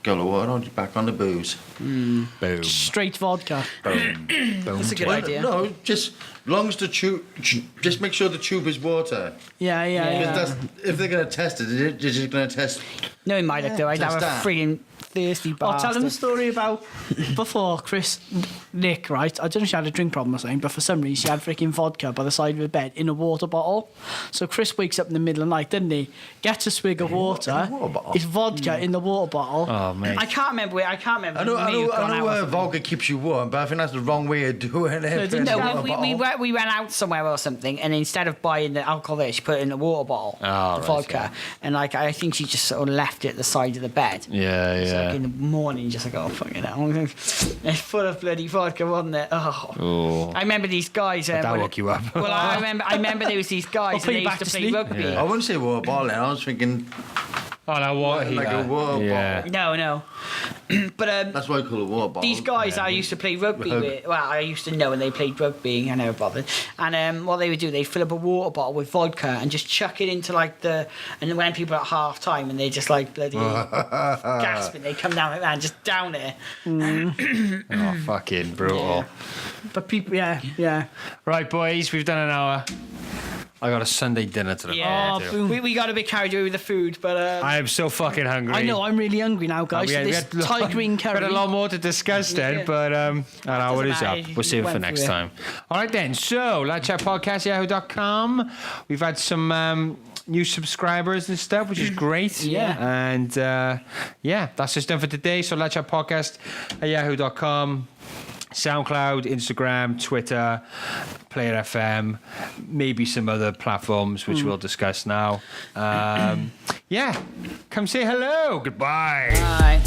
Go the water on, you're back on the booze. Boom. Straight vodka. Boom. Boom. That's a good Well, idea. no, just long as the tube. Just make sure the tube is water. Yeah. Because if they're going to test it, they're just going to test. No, in my luck, though, I'd have Just a that. freaking thirsty I'll bastard. tell him a story about before Nick, right? I don't know if she had a drink problem or something, but for some reason she had freaking vodka by the side of her bed in a water bottle. So Chris wakes up in the middle of the night, doesn't he? Gets a swig of water. water bottle? It's vodka in the water bottle. Oh mate. I can't remember. I can't remember. I know, when me had gone out or something. vodka keeps you warm, but I think that's the wrong way of doing it. didn't No, Water we went out somewhere or something, and instead of buying the alcohol there, she put it in a water bottle, Oh, right, vodka, yeah. and like I think she just sort of left it at the side of the bed. Yeah, So like in yeah. the morning, just like, oh fucking hell, it's full of bloody vodka, wasn't it? Oh. Oh. I remember these guys. That when- woke you up. Well, I remember there was these guys, put and you they back used to to play sleep. rugby. Yeah. I wouldn't say water bottle. I was thinking Oh, that water like heater. a water Yeah. bottle. No. But That's why I call it water bottle. these guys I used to play rugby with, well, I used to know when they played rugby, I never bothered. And what they would do, they'd fill up a water bottle with vodka and just chuck it into like and then when people are at half time and they just like bloody gasping, they come down like that and just down it. Oh, fucking brutal. But people, yeah. Right, boys, we've done an hour. I got a Sunday dinner to look Yeah. forward to. We got a bit carried away with the food, but I am so fucking hungry. I know, I'm really hungry now, guys. We So had- this Thai green we curry. had a lot more to discuss then, Yeah. but an hour is doesn't up. matter. We'll save it You for went next through it. time. All right then. So, Let's Chat Podcast, yahoo.com. We've had some new subscribers and stuff, which is great. Yeah. And that's just done for today. So, Let's Chat Podcast at yahoo.com. SoundCloud, Instagram, Twitter, Player FM, maybe some other platforms which we'll discuss now. Come say hello. Goodbye. Bye.